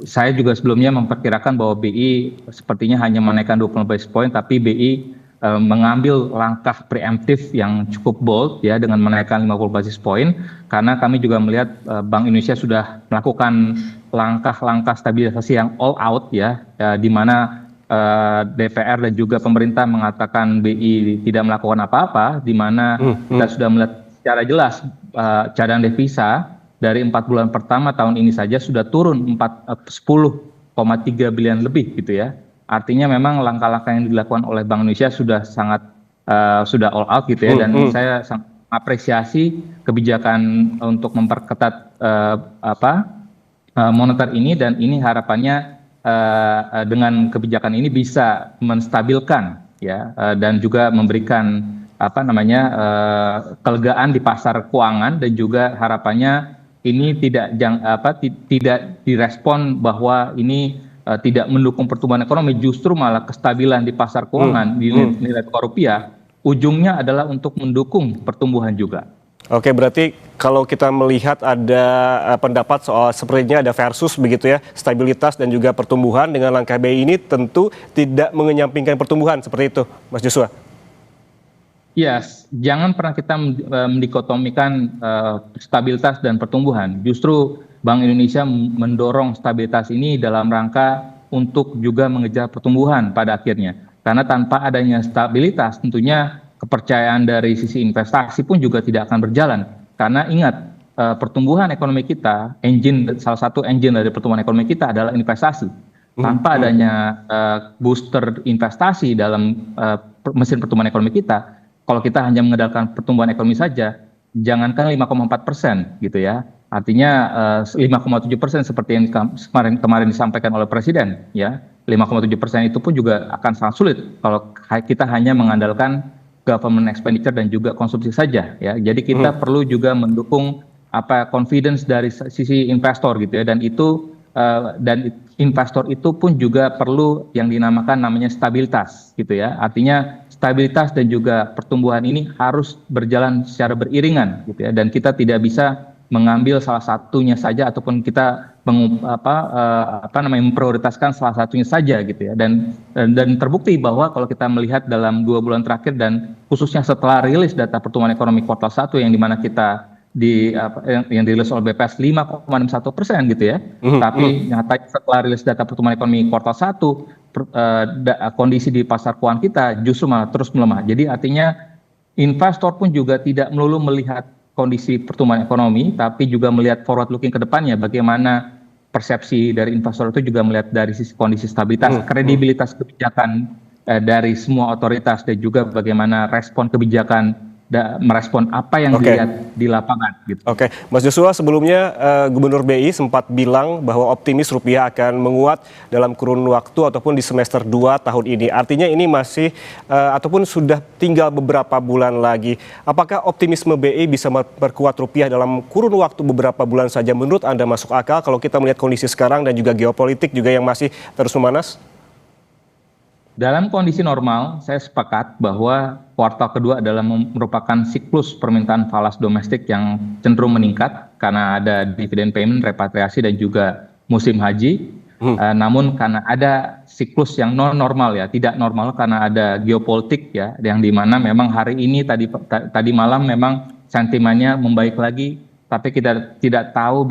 saya juga sebelumnya memperkirakan bahwa BI sepertinya hanya menaikkan 20 basis point, tapi BI mengambil langkah preemptif yang cukup bold ya dengan menaikkan 50 basis point, karena kami juga melihat Bank Indonesia sudah melakukan langkah-langkah stabilisasi yang all out ya, di mana DPR dan juga pemerintah mengatakan BI tidak melakukan apa-apa, di mana kita sudah melihat secara jelas cadangan devisa dari 4 bulan pertama tahun ini saja sudah turun 10,3 bilion lebih gitu ya. Artinya memang langkah-langkah yang dilakukan oleh Bank Indonesia sudah sangat sudah all out gitu ya, dan saya sangat apresiasi kebijakan untuk memperketat moneter ini, dan ini harapannya dengan kebijakan ini bisa menstabilkan ya, dan juga memberikan kelegaan di pasar keuangan, dan juga harapannya ini tidak direspon bahwa ini tidak mendukung pertumbuhan ekonomi, justru malah kestabilan di pasar keuangan di nilai tukar rupiah ujungnya adalah untuk mendukung pertumbuhan juga. Oke, berarti kalau kita melihat ada pendapat soal sepertinya ada versus begitu ya, stabilitas dan juga pertumbuhan, dengan langkah BI ini tentu tidak mengenyampingkan pertumbuhan, seperti itu Mas Joshua? Ya, jangan pernah kita mendikotomikan stabilitas dan pertumbuhan. Justru Bank Indonesia mendorong stabilitas ini dalam rangka untuk juga mengejar pertumbuhan pada akhirnya. Karena tanpa adanya stabilitas tentunya kepercayaan dari sisi investasi pun juga tidak akan berjalan. Karena ingat, pertumbuhan ekonomi kita, salah satu engine dari pertumbuhan ekonomi kita adalah investasi. Tanpa adanya booster investasi dalam mesin pertumbuhan ekonomi kita, kalau kita hanya mengandalkan pertumbuhan ekonomi saja, jangankan 5,4% gitu ya, artinya 5,7% seperti yang kemarin disampaikan oleh Presiden, ya 5,7% itu pun juga akan sangat sulit kalau kita hanya mengandalkan government expenditure dan juga konsumsi saja, ya. Jadi kita perlu juga mendukung confidence dari sisi investor gitu ya, dan investor itu pun juga perlu yang namanya stabilitas gitu ya, artinya stabilitas dan juga pertumbuhan ini harus berjalan secara beriringan gitu ya, dan kita tidak bisa mengambil salah satunya saja ataupun kita memprioritaskan salah satunya saja gitu ya, dan terbukti bahwa kalau kita melihat dalam 2 bulan terakhir dan khususnya setelah rilis data pertumbuhan ekonomi kuartal 1 yang dimana kita yang dirilis oleh BPS 5,61% gitu ya, tapi nyata setelah rilis data pertumbuhan ekonomi kuartal 1 kondisi di pasar keuangan kita justru malah terus melemah. Jadi artinya investor pun juga tidak melulu melihat kondisi pertumbuhan ekonomi, tapi juga melihat forward looking ke depannya, bagaimana persepsi dari investor itu juga melihat dari sisi kondisi stabilitas, kredibilitas kebijakan dari semua otoritas, dan juga bagaimana respon kebijakan merespon apa yang dilihat di lapangan gitu. Oke, Mas Joshua, sebelumnya Gubernur BI sempat bilang bahwa optimis rupiah akan menguat dalam kurun waktu ataupun di semester 2 tahun ini. Artinya ini masih ataupun sudah tinggal beberapa bulan lagi. Apakah optimisme BI bisa memperkuat rupiah dalam kurun waktu beberapa bulan saja? Menurut Anda masuk akal kalau kita melihat kondisi sekarang dan juga geopolitik juga yang masih terus memanas? Dalam kondisi normal, saya sepakat bahwa kuartal kedua adalah merupakan siklus permintaan falas domestik yang cenderung meningkat karena ada dividen payment, repatriasi, dan juga musim haji. Namun karena ada siklus yang non normal ya, tidak normal karena ada geopolitik ya, yang dimana memang hari ini tadi malam memang sentimennya membaik lagi, tapi kita tidak tahu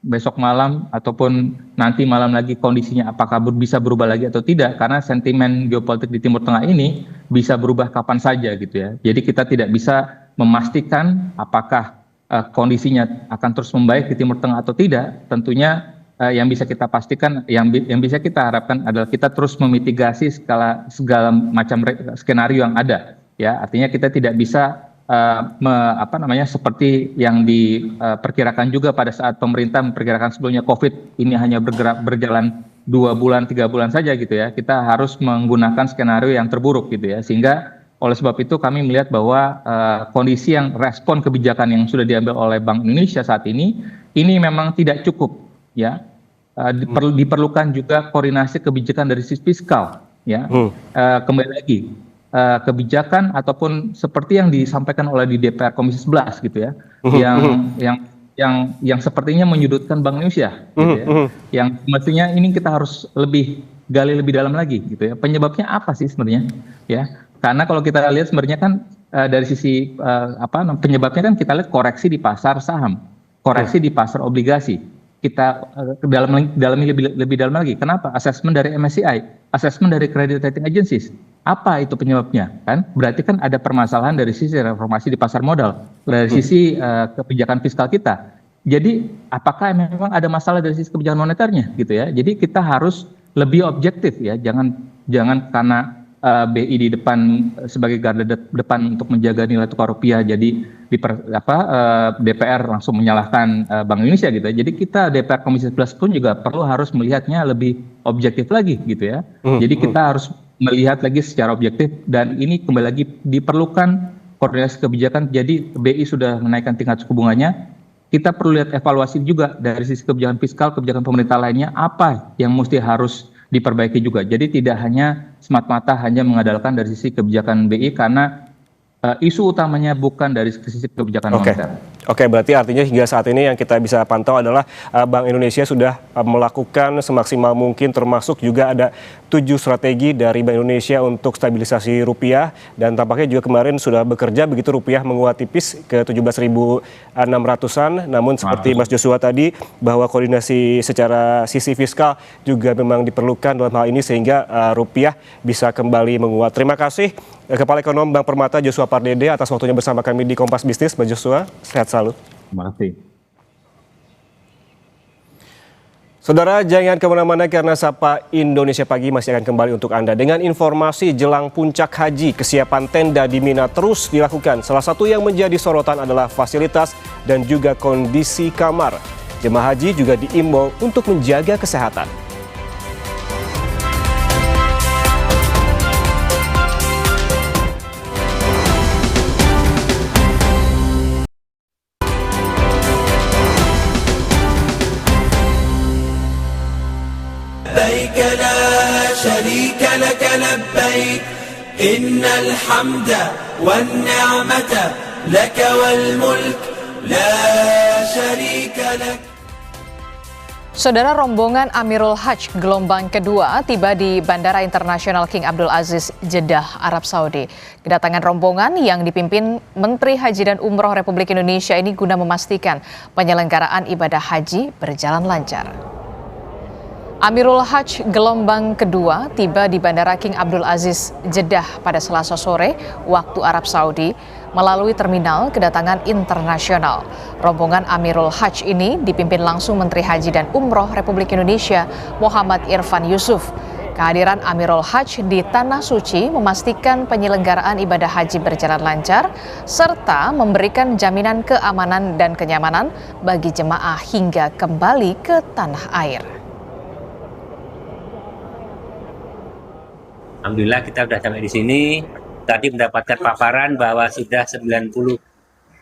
besok malam ataupun nanti malam lagi kondisinya apakah bisa berubah lagi atau tidak, karena sentimen geopolitik di Timur Tengah ini bisa berubah kapan saja gitu ya. Jadi kita tidak bisa memastikan apakah kondisinya akan terus membaik di Timur Tengah atau tidak. Tentunya yang bisa kita pastikan, yang bisa kita harapkan adalah kita terus memitigasi segala macam skenario yang ada ya. Artinya kita tidak bisa seperti yang diperkirakan juga pada saat pemerintah memperkirakan sebelumnya COVID ini hanya berjalan 2 bulan 3 bulan saja gitu ya. Kita harus menggunakan skenario yang terburuk gitu ya, sehingga oleh sebab itu kami melihat bahwa kondisi yang respon kebijakan yang sudah diambil oleh Bank Indonesia saat ini memang tidak cukup ya. Diperlukan juga koordinasi kebijakan dari sisi fiskal ya. Kembali lagi, kebijakan ataupun seperti yang disampaikan oleh di DPR Komisi 11 gitu ya, yang sepertinya menyudutkan Bank Indonesia gitu ya, yang mestinya ini kita harus gali lebih dalam lagi gitu ya, penyebabnya apa sih sebenarnya ya, karena kalau kita lihat sebenarnya kan dari sisi penyebabnya kan kita lihat koreksi di pasar saham, koreksi di pasar obligasi, kita dalami lebih dalam lagi. Kenapa? Asesmen dari MSCI, asesmen dari credit rating agencies Apa itu penyebabnya? Kan berarti kan ada permasalahan dari sisi reformasi di pasar modal, dari sisi kebijakan fiskal kita. Jadi apakah memang ada masalah dari sisi kebijakan moneternya gitu ya? Jadi kita harus lebih objektif ya, jangan karena BI di depan sebagai garda depan untuk menjaga nilai tukar rupiah, jadi DPR langsung menyalahkan Bank Indonesia gitu ya. Jadi kita DPR Komisi 11 pun juga perlu harus melihatnya lebih objektif lagi gitu ya. Jadi kita harus melihat lagi secara objektif, dan ini kembali lagi diperlukan koordinasi kebijakan. Jadi BI sudah menaikkan tingkat suku bunganya, kita perlu lihat evaluasi juga dari sisi kebijakan fiskal, kebijakan pemerintah lainnya apa yang mesti harus diperbaiki juga. Jadi tidak hanya semata-mata hanya mengandalkan dari sisi kebijakan BI, karena isu utamanya bukan dari sisi kebijakan moneter. Oke, berarti artinya hingga saat ini yang kita bisa pantau adalah Bank Indonesia sudah melakukan semaksimal mungkin, termasuk juga ada 7 strategi dari Bank Indonesia untuk stabilisasi rupiah, dan tampaknya juga kemarin sudah bekerja begitu rupiah menguat tipis ke 17.600-an. Namun seperti Mas Joshua tadi, bahwa koordinasi secara sisi fiskal juga memang diperlukan dalam hal ini sehingga rupiah bisa kembali menguat. Terima kasih Kepala Ekonom Bank Permata Joshua Pardede atas waktunya bersama kami di Kompas Bisnis. Mas Joshua, sehat selalu. Terima kasih. Saudara, jangan kemana-mana karena Sapa Indonesia Pagi masih akan kembali untuk Anda dengan informasi jelang puncak haji. Kesiapan tenda di Mina terus dilakukan. Salah satu yang menjadi sorotan adalah fasilitas dan juga kondisi kamar. Jemaah haji juga diimbau untuk menjaga kesehatan. لبيك لا شريك لك لبيك إن الحمد والنعمة لك والملك لا شريك لك. Saudara, rombongan Amirul Hajj gelombang kedua tiba di Bandara Internasional King Abdul Aziz, Jeddah, Arab Saudi. Kedatangan rombongan yang dipimpin Menteri Haji dan Umroh Republik Indonesia ini guna memastikan penyelenggaraan ibadah haji berjalan lancar. Amirul Hajj gelombang kedua tiba di Bandara King Abdul Aziz, Jeddah pada Selasa sore waktu Arab Saudi melalui terminal kedatangan internasional. Rombongan Amirul Hajj ini dipimpin langsung Menteri Haji dan Umroh Republik Indonesia Muhammad Irfan Yusuf. Kehadiran Amirul Hajj di Tanah Suci memastikan penyelenggaraan ibadah haji berjalan lancar serta memberikan jaminan keamanan dan kenyamanan bagi jemaah hingga kembali ke tanah air. Alhamdulillah kita sudah sampai di sini. Tadi mendapatkan paparan bahwa sudah 93%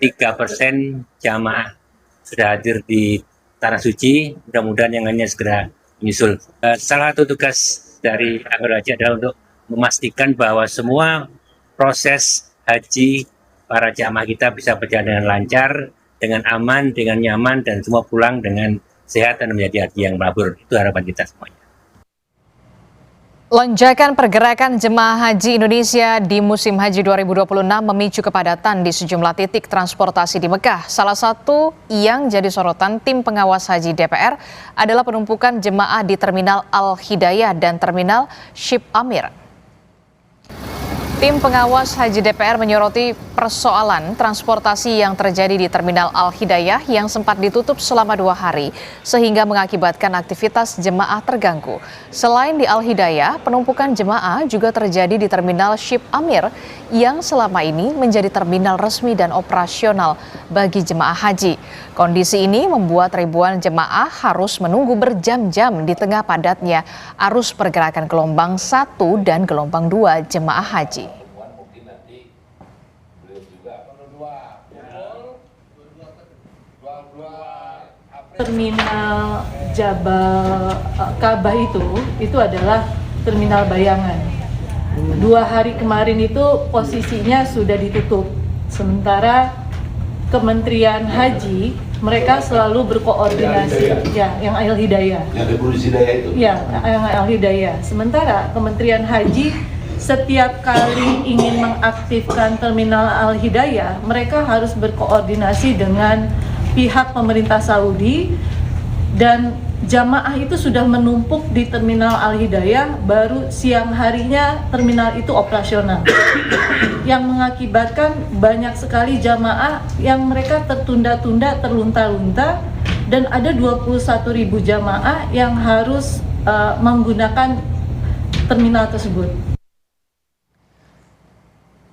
jamaah sudah hadir di Tanah Suci. Mudah-mudahan yang lainnya segera menyusul. Salah satu tugas dari Amirul Haji adalah untuk memastikan bahwa semua proses haji para jamaah kita bisa berjalan dengan lancar, dengan aman, dengan nyaman, dan semua pulang dengan sehat dan menjadi haji yang mabrur. Itu harapan kita semuanya. Lonjakan pergerakan jemaah haji Indonesia di musim haji 2026 memicu kepadatan di sejumlah titik transportasi di Mekah. Salah satu yang jadi sorotan tim pengawas haji DPR adalah penumpukan jemaah di Terminal Al-Hidayah dan Terminal Ship Amir. Tim pengawas haji DPR menyoroti persoalan transportasi yang terjadi di Terminal Al-Hidayah yang sempat ditutup selama 2 hari sehingga mengakibatkan aktivitas jemaah terganggu. Selain di Al-Hidayah, penumpukan jemaah juga terjadi di Terminal Ship Amir yang selama ini menjadi terminal resmi dan operasional bagi jemaah haji. Kondisi ini membuat ribuan jemaah harus menunggu berjam-jam di tengah padatnya arus pergerakan gelombang 1 dan gelombang 2 jemaah haji. Terminal Jabal Ka'bah itu adalah terminal bayangan. 2 hari kemarin itu posisinya sudah ditutup. Sementara Kementerian Haji mereka selalu berkoordinasi, ya, yang Al-Hidayah. Yang di Hidayah itu? Ya, yang Al-Hidayah. Sementara Kementerian Haji setiap kali ingin mengaktifkan terminal Al-Hidayah, mereka harus berkoordinasi dengan pihak pemerintah Saudi dan jamaah itu sudah menumpuk di Terminal Al Hidayah, baru siang harinya terminal itu operasional. Yang mengakibatkan banyak sekali jamaah yang mereka tertunda-tunda, terlunta-lunta, dan ada 21.000 jamaah yang harus menggunakan terminal tersebut.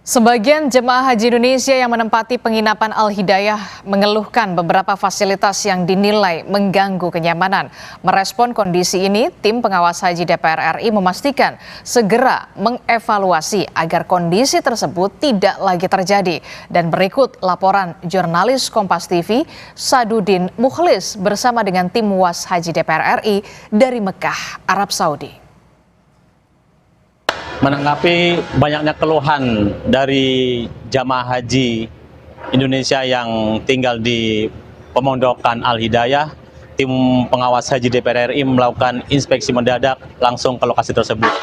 Sebagian jemaah haji Indonesia yang menempati penginapan Al Hidayah mengeluhkan beberapa fasilitas yang dinilai mengganggu kenyamanan. Merespon kondisi ini, tim pengawas haji DPR RI memastikan segera mengevaluasi agar kondisi tersebut tidak lagi terjadi. Dan berikut laporan jurnalis Kompas TV Sadudin Mukhlis bersama dengan tim Was Haji DPR RI dari Mekah, Arab Saudi. Menanggapi banyaknya keluhan dari jamaah haji Indonesia yang tinggal di pemondokan Al Hidayah, tim pengawas haji DPR RI melakukan inspeksi mendadak langsung ke lokasi tersebut.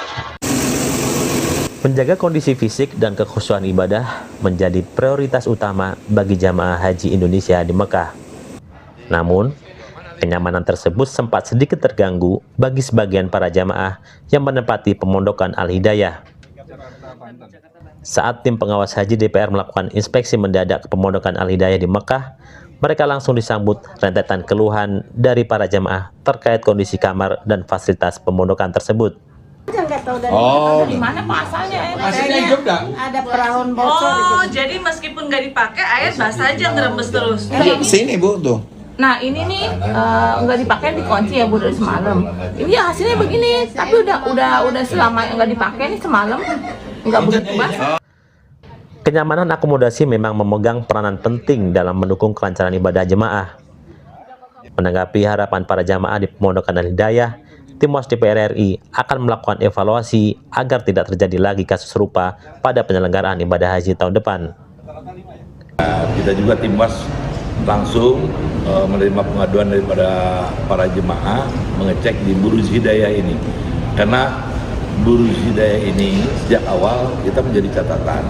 Menjaga kondisi fisik dan kekhusyuan ibadah menjadi prioritas utama bagi jamaah haji Indonesia di Mekah. Namun, kenyamanan tersebut sempat sedikit terganggu bagi sebagian para jamaah yang menempati pemondokan Al Hidayah. Saat tim pengawas haji DPR melakukan inspeksi mendadak ke pemondokan Al Hidayah di Mekah, mereka langsung disambut rentetan keluhan dari para jamaah terkait kondisi kamar dan fasilitas pemondokan tersebut. Dari mana Pak asalnya? Ada perahu bocor. Oh, jadi meskipun nggak dipakai, air basah aja ngerembes terus. Sini Bu tuh. Nah ini nih nggak dipakai, dikunci ya Bu dari semalam. Ini ya hasilnya begini, tapi udah selama nggak dipakai nih semalam nggak begitu basah. Kenyamanan akomodasi memang memegang peranan penting dalam mendukung kelancaran ibadah jemaah. Menanggapi harapan para jamaah di pemondokan Al Hidayah, tim Was DPR RI akan melakukan evaluasi agar tidak terjadi lagi kasus serupa pada penyelenggaraan ibadah haji tahun depan. Kita juga tim Was langsung menerima pengaduan daripada para jemaah mengecek di Buruz Hidayah ini, karena Buruz Hidayah ini sejak awal kita menjadi catatan.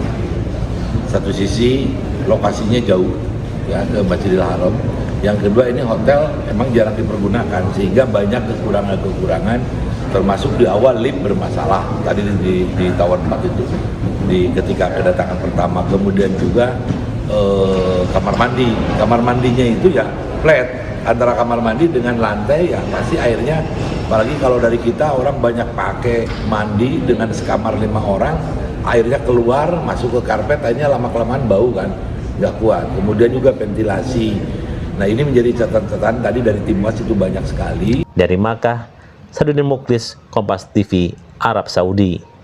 Satu sisi lokasinya jauh ya ke Masjidil Haram, yang kedua ini hotel emang jarang dipergunakan sehingga banyak kekurangan-kekurangan, termasuk di awal lift bermasalah tadi di Tower 4 itu ketika kedatangan pertama, kemudian juga kamar mandinya itu ya flat antara kamar mandi dengan lantai, ya pasti airnya, apalagi kalau dari kita orang banyak pakai mandi dengan sekamar 5 orang, airnya keluar masuk ke karpet, akhirnya lama-kelamaan bau kan, nggak kuat. Kemudian juga ventilasi. Nah ini menjadi catatan tadi dari tim Was itu banyak sekali. Dari Makkah, Sadudin Mukhlis, Kompas TV, Arab Saudi.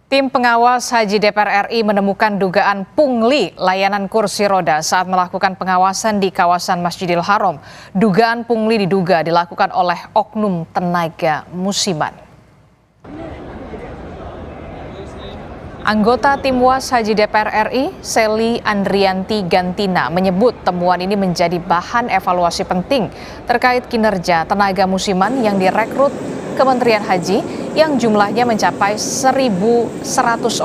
Tim pengawas haji DPR RI menemukan dugaan pungli layanan kursi roda saat melakukan pengawasan di kawasan Masjidil Haram. Dugaan pungli diduga dilakukan oleh oknum tenaga musiman. Anggota Tim Was Haji DPR RI, Seli Andrianti Gantina, menyebut temuan ini menjadi bahan evaluasi penting terkait kinerja tenaga musiman yang direkrut Kementerian Haji yang jumlahnya mencapai 1.100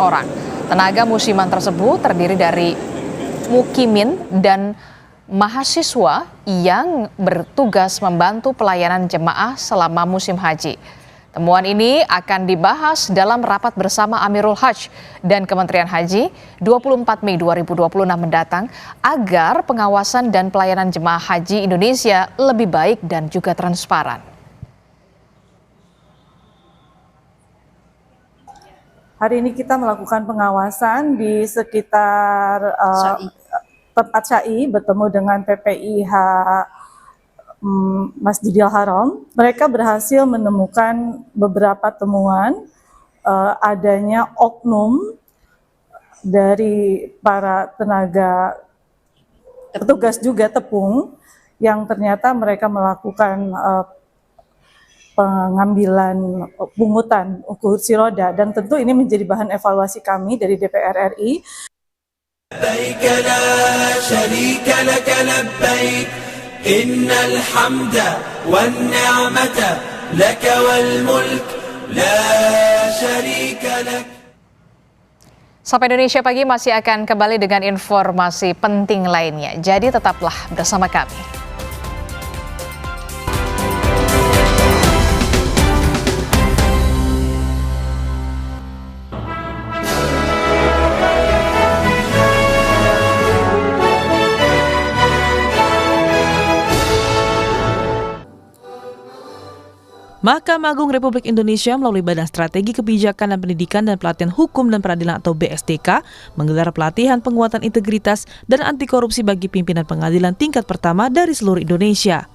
orang. Tenaga musiman tersebut terdiri dari mukimin dan mahasiswa yang bertugas membantu pelayanan jemaah selama musim haji. Temuan ini akan dibahas dalam rapat bersama Amirul Hajj dan Kementerian Haji 24 Mei 2026 mendatang agar pengawasan dan pelayanan jemaah haji Indonesia lebih baik dan juga transparan. Hari ini kita melakukan pengawasan di sekitar tempat Syai, bertemu dengan PPIH Masjidil Haram. Mereka berhasil menemukan beberapa temuan adanya oknum dari para tenaga petugas juga tepung yang ternyata mereka melakukan pengambilan pungutan kursi roda, dan tentu ini menjadi bahan evaluasi kami dari DPR RI. لبيك لا شريك لك لبيك إن الحمد والنعمة لك والملك لا شريك لك. Sapa Indonesia Pagi masih akan kembali dengan informasi penting lainnya. Jadi tetaplah bersama kami. Mahkamah Agung Republik Indonesia melalui Badan Strategi Kebijakan dan Pendidikan dan Pelatihan Hukum dan Peradilan atau BSDK menggelar pelatihan penguatan integritas dan anti korupsi bagi pimpinan pengadilan tingkat pertama dari seluruh Indonesia.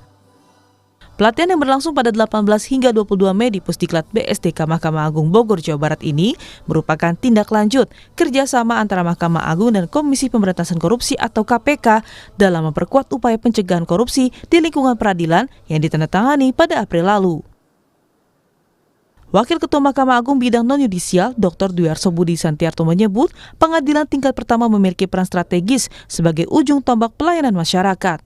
Pelatihan yang berlangsung pada 18 hingga 22 Mei di Pusdiklat BSDK Mahkamah Agung Bogor, Jawa Barat ini merupakan tindak lanjut kerjasama antara Mahkamah Agung dan Komisi Pemberantasan Korupsi atau KPK dalam memperkuat upaya pencegahan korupsi di lingkungan peradilan yang ditandatangani pada April lalu. Wakil Ketua Mahkamah Agung Bidang Non-Yudisial, Dr. Dwi Arso Budi Santiarto menyebut, pengadilan tingkat pertama memiliki peran strategis sebagai ujung tombak pelayanan masyarakat.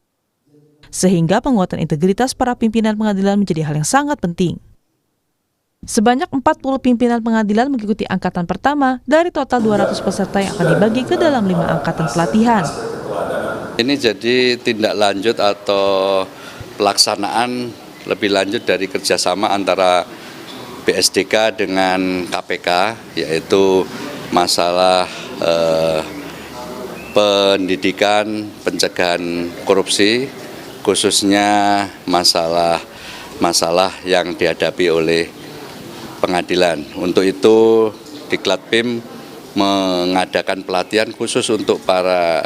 Sehingga penguatan integritas para pimpinan pengadilan menjadi hal yang sangat penting. Sebanyak 40 pimpinan pengadilan mengikuti angkatan pertama dari total 200 peserta yang akan dibagi ke dalam 5 angkatan pelatihan. Ini jadi tindak lanjut atau pelaksanaan lebih lanjut dari kerjasama antara BSDK dengan KPK, yaitu masalah pendidikan pencegahan korupsi, khususnya masalah yang dihadapi oleh pengadilan. Untuk itu Diklat PIM mengadakan pelatihan khusus untuk para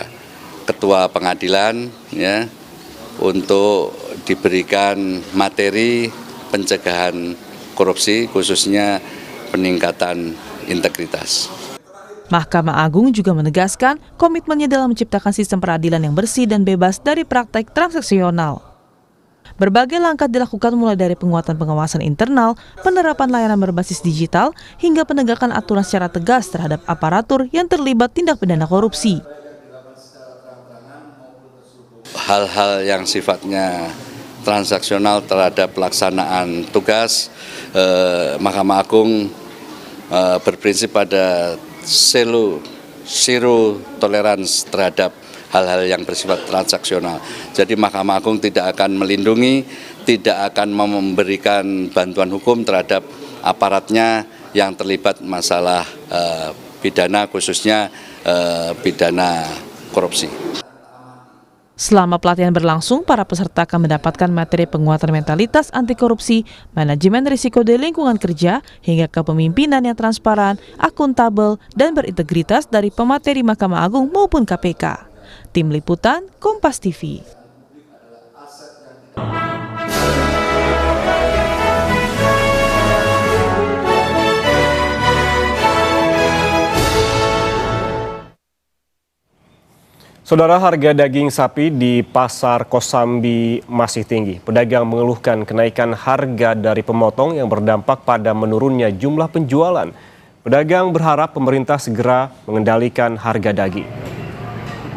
ketua pengadilan, ya, untuk diberikan materi pencegahan korupsi, khususnya peningkatan integritas. Mahkamah Agung juga menegaskan komitmennya dalam menciptakan sistem peradilan yang bersih dan bebas dari praktek transaksional. Berbagai langkah dilakukan mulai dari penguatan pengawasan internal, penerapan layanan berbasis digital, hingga penegakan aturan secara tegas terhadap aparatur yang terlibat tindak pidana korupsi. Hal-hal yang sifatnya transaksional terhadap pelaksanaan tugas, Mahkamah Agung berprinsip pada zero tolerance terhadap hal-hal yang bersifat transaksional. Jadi Mahkamah Agung tidak akan melindungi, tidak akan memberikan bantuan hukum terhadap aparatnya yang terlibat masalah pidana, khususnya pidana korupsi. Selama pelatihan berlangsung, para peserta akan mendapatkan materi penguatan mentalitas anti korupsi, manajemen risiko di lingkungan kerja, hingga kepemimpinan yang transparan, akuntabel, dan berintegritas dari pemateri Mahkamah Agung maupun KPK. Tim Liputan, Kompas TV. Saudara, harga daging sapi di Pasar Kosambi masih tinggi. Pedagang mengeluhkan kenaikan harga dari pemotong yang berdampak pada menurunnya jumlah penjualan. Pedagang berharap pemerintah segera mengendalikan harga daging.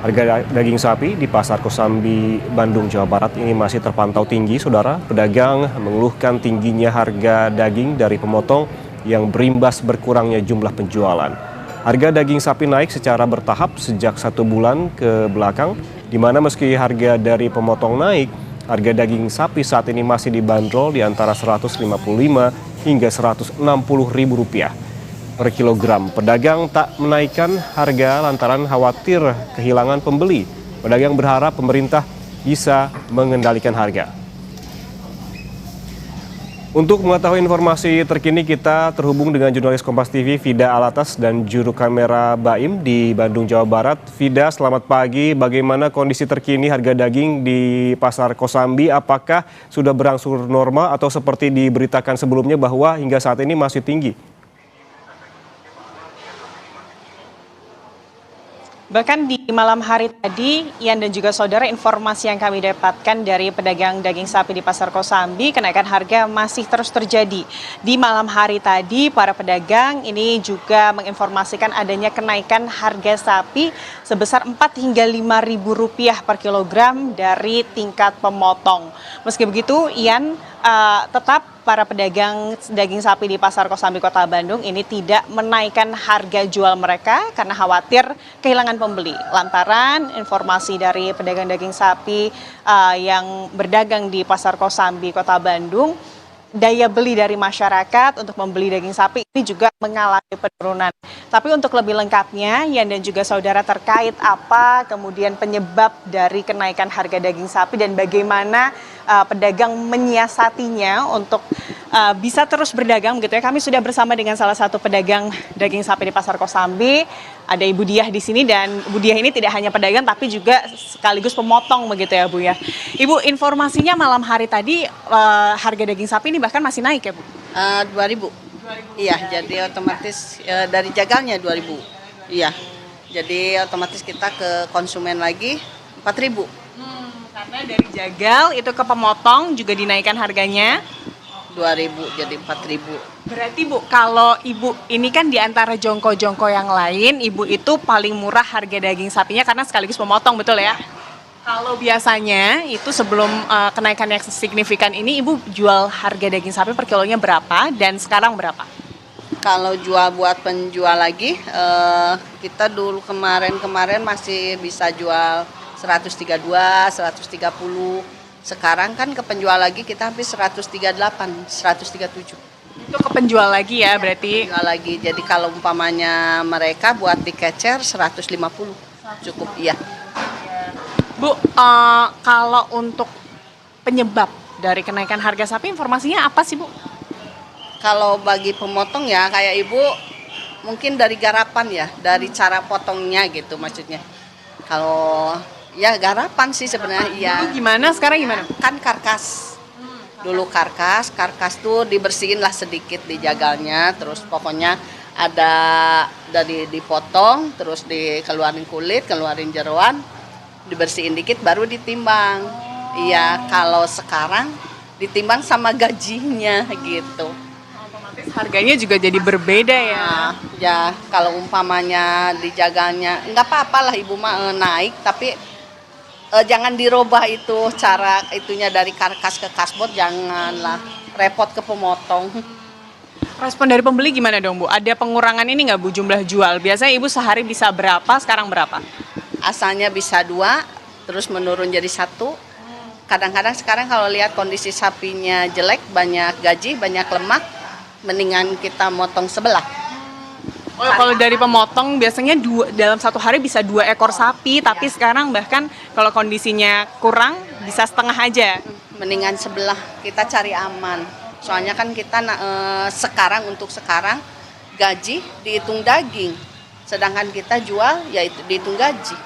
Harga daging sapi di Pasar Kosambi, Bandung, Jawa Barat ini masih terpantau tinggi, saudara. Pedagang mengeluhkan tingginya harga daging dari pemotong yang berimbas berkurangnya jumlah penjualan. Harga daging sapi naik secara bertahap sejak 1 bulan ke belakang, di mana meski harga dari pemotong naik, harga daging sapi saat ini masih dibanderol di antara Rp155 hingga Rp160.000 per kilogram. Pedagang tak menaikkan harga lantaran khawatir kehilangan pembeli. Pedagang berharap pemerintah bisa mengendalikan harga. Untuk mengetahui informasi terkini, kita terhubung dengan jurnalis Kompas TV Fida Alatas dan juru kamera Baim di Bandung, Jawa Barat. Fida, selamat pagi. Bagaimana kondisi terkini harga daging di Pasar Kosambi? Apakah sudah berangsur normal atau seperti diberitakan sebelumnya bahwa hingga saat ini masih tinggi? Bahkan di malam hari tadi, Ian dan juga saudara, informasi yang kami dapatkan dari pedagang daging sapi di Pasar Kosambi, kenaikan harga masih terus terjadi. Di malam hari tadi, para pedagang ini juga menginformasikan adanya kenaikan harga sapi sebesar Rp4 hingga Rp5.000 per kilogram dari tingkat pemotong. Meski begitu, Ian, tetap para pedagang daging sapi di Pasar Kosambi Kota Bandung ini tidak menaikkan harga jual mereka karena khawatir kehilangan pembeli. Lantaran informasi dari pedagang daging sapi yang berdagang di Pasar Kosambi Kota Bandung, daya beli dari masyarakat untuk membeli daging sapi ini juga mengalami penurunan. Tapi untuk lebih lengkapnya, Yan dan juga saudara, terkait apa kemudian penyebab dari kenaikan harga daging sapi dan bagaimana pedagang menyiasatinya untuk bisa terus berdagang gitu ya. Kami sudah bersama dengan salah satu pedagang daging sapi di Pasar Kosambi. Ada Ibu Diah di sini, dan Ibu Diah ini tidak hanya pedagang tapi juga sekaligus pemotong begitu ya Bu ya. Ibu, informasinya malam hari tadi harga daging sapi ini bahkan masih naik ya Bu? 2.000. Iya, jadi otomatis dari jagalnya 2.000. Iya. Jadi otomatis kita ke konsumen lagi 4.000. Karena dari jagal itu ke pemotong juga dinaikkan harganya 2.000 jadi 4.000. Berarti Bu, kalau Ibu ini kan di antara jongko-jongko yang lain, Ibu itu paling murah harga daging sapinya karena sekaligus pemotong, betul ya? Kalau biasanya itu sebelum kenaikan yang signifikan ini, Ibu jual harga daging sapi per kilonya berapa dan sekarang berapa? Kalau jual buat penjual lagi, kita dulu kemarin masih bisa jual 132, 130. Sekarang kan ke penjual lagi kita hampir 138, 137. Itu ke penjual lagi ya berarti? Penjual lagi, jadi kalau umpamanya mereka buat dikecer 150, cukup iya. Bu, kalau untuk penyebab dari kenaikan harga sapi, informasinya apa sih Bu? Kalau bagi pemotong ya kayak Ibu, mungkin dari garapan ya, dari cara potongnya gitu maksudnya. Kalau ya garapan sih sebenarnya iya. Dulu gimana, sekarang gimana? Kan karkas. Dulu karkas tuh dibersihin lah sedikit di jagalnya, terus pokoknya ada dari dipotong, terus dikeluarin kulit, keluarin jeroan, dibersihin dikit baru ditimbang. Iya, kalau sekarang ditimbang sama gajinya gitu. Otomatis harganya juga jadi berbeda ya. Nah, ya kalau umpamanya di jagalnya nggak apa-apa lah Ibu mah naik, tapi jangan dirubah itu cara itunya dari karkas ke kasbot, janganlah repot ke pemotong. Respon dari pembeli gimana dong Bu? Ada pengurangan ini nggak Bu jumlah jual? Biasanya Ibu sehari bisa berapa, sekarang berapa? Asalnya bisa 2, terus menurun jadi 1. Kadang-kadang sekarang kalau lihat kondisi sapinya jelek, banyak gaji, banyak lemak, mendingan kita motong sebelah. Oh, kalau dari pemotong biasanya dalam satu hari bisa 2 ekor sapi, tapi sekarang bahkan kalau kondisinya kurang bisa setengah aja. Mendingan sebelah, kita cari aman. Soalnya kan kita untuk sekarang gaji dihitung daging, sedangkan kita jual ya itu dihitung gaji.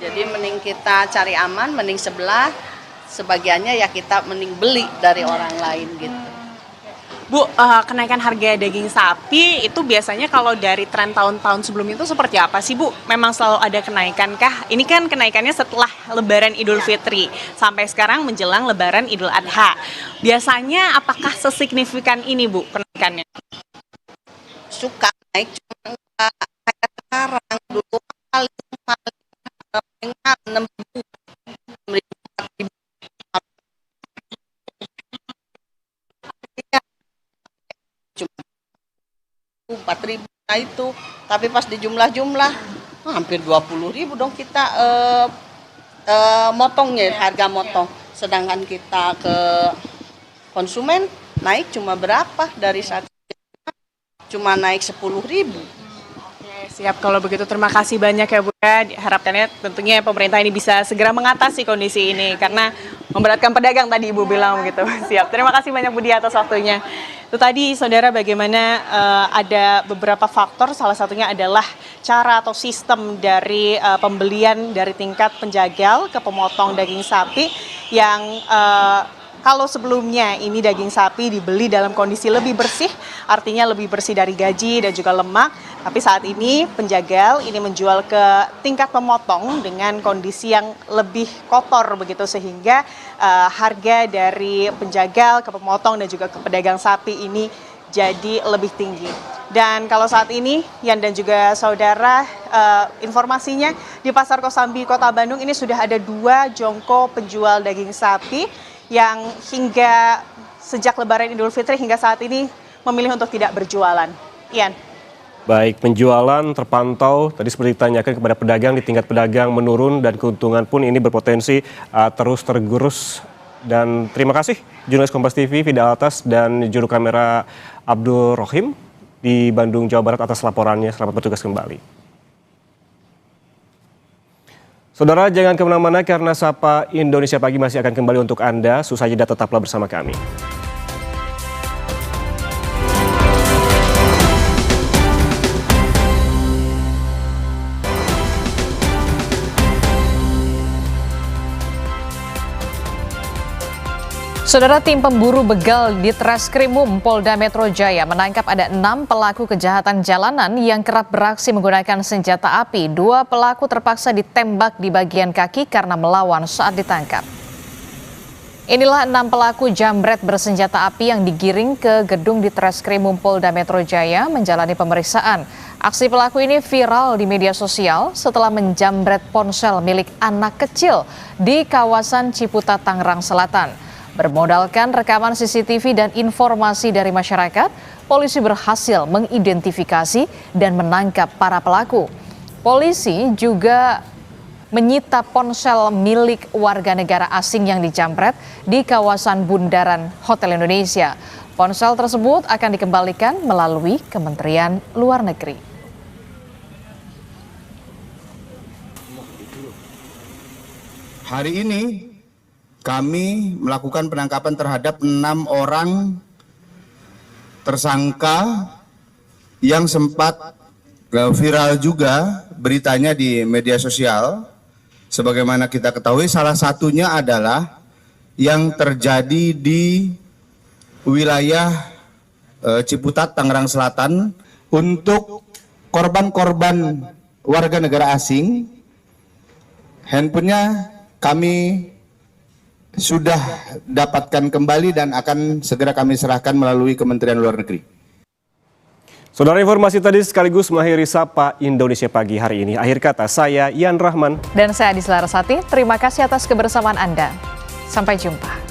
Jadi mending kita cari aman, mending sebelah, sebagiannya ya kita mending beli dari orang lain gitu. Bu, kenaikan harga daging sapi itu biasanya kalau dari tren tahun-tahun sebelumnya itu seperti apa sih Bu? Memang selalu ada kenaikan kah? Ini kan kenaikannya setelah Lebaran Idul Fitri sampai sekarang menjelang Lebaran Idul Adha. Biasanya apakah sesignifikan ini Bu kenaikannya? Suka naik, cuma kayak sekarang dulu paling 6.000, 4.000. Cuma 4.000 nah itu, tapi pas di jumlah hampir 20.000 dong kita motongnya, harga motong. Sedangkan kita ke konsumen naik cuma berapa, dari 1 cuma naik 10.000. Siap, kalau begitu terima kasih banyak ya Bu ya. Harapannya tentunya pemerintah ini bisa segera mengatasi kondisi ini karena memberatkan pedagang tadi Ibu bilang begitu. Siap, terima kasih banyak Bu Dia atas waktunya. Itu tadi saudara bagaimana ada beberapa faktor, salah satunya adalah cara atau sistem dari pembelian dari tingkat penjagal ke pemotong daging sapi yang kalau sebelumnya ini daging sapi dibeli dalam kondisi lebih bersih, artinya lebih bersih dari gaji dan juga lemak. Tapi saat ini penjagal ini menjual ke tingkat pemotong dengan kondisi yang lebih kotor begitu, sehingga harga dari penjagal ke pemotong dan juga ke pedagang sapi ini jadi lebih tinggi. Dan kalau saat ini Yan dan juga saudara, informasinya di Pasar Kosambi Kota Bandung ini sudah ada 2 jongko penjual daging sapi yang hingga sejak Lebaran Idul Fitri hingga saat ini memilih untuk tidak berjualan. Ian. Baik, penjualan terpantau tadi seperti ditanyakan kepada pedagang, di tingkat pedagang menurun dan keuntungan pun ini berpotensi terus tergerus. Dan terima kasih jurnalis Kompas TV Fida Altas dan juru kamera Abdul Rohim di Bandung, Jawa Barat atas laporannya. Selamat bertugas kembali. Saudara, jangan kemana-mana karena Sapa Indonesia Pagi masih akan kembali untuk Anda. Susah jeda, tetaplah bersama kami. Saudara, tim pemburu begal di Treskrimum Polda Metro Jaya menangkap ada 6 pelaku kejahatan jalanan yang kerap beraksi menggunakan senjata api. 2 pelaku terpaksa ditembak di bagian kaki karena melawan saat ditangkap. Inilah 6 pelaku jambret bersenjata api yang digiring ke gedung di Treskrimum Polda Metro Jaya menjalani pemeriksaan. Aksi pelaku ini viral di media sosial setelah menjambret ponsel milik anak kecil di kawasan Ciputat, Tangerang Selatan. Bermodalkan rekaman CCTV dan informasi dari masyarakat, polisi berhasil mengidentifikasi dan menangkap para pelaku. Polisi juga menyita ponsel milik warga negara asing yang dijambret di kawasan Bundaran Hotel Indonesia. Ponsel tersebut akan dikembalikan melalui Kementerian Luar Negeri. Hari ini kami melakukan penangkapan terhadap 6 orang tersangka yang sempat viral juga beritanya di media sosial. Sebagaimana kita ketahui, salah satunya adalah yang terjadi di wilayah Ciputat, Tangerang Selatan. Untuk korban-korban warga negara asing, handphonenya kami sudah dapatkan kembali dan akan segera kami serahkan melalui Kementerian Luar Negeri. Saudara, informasi tadi sekaligus mengakhiri Sapa Indonesia Pagi hari ini. Akhir kata, saya Yan Rahman. Dan saya Adis Larasati. Terima kasih atas kebersamaan Anda. Sampai jumpa.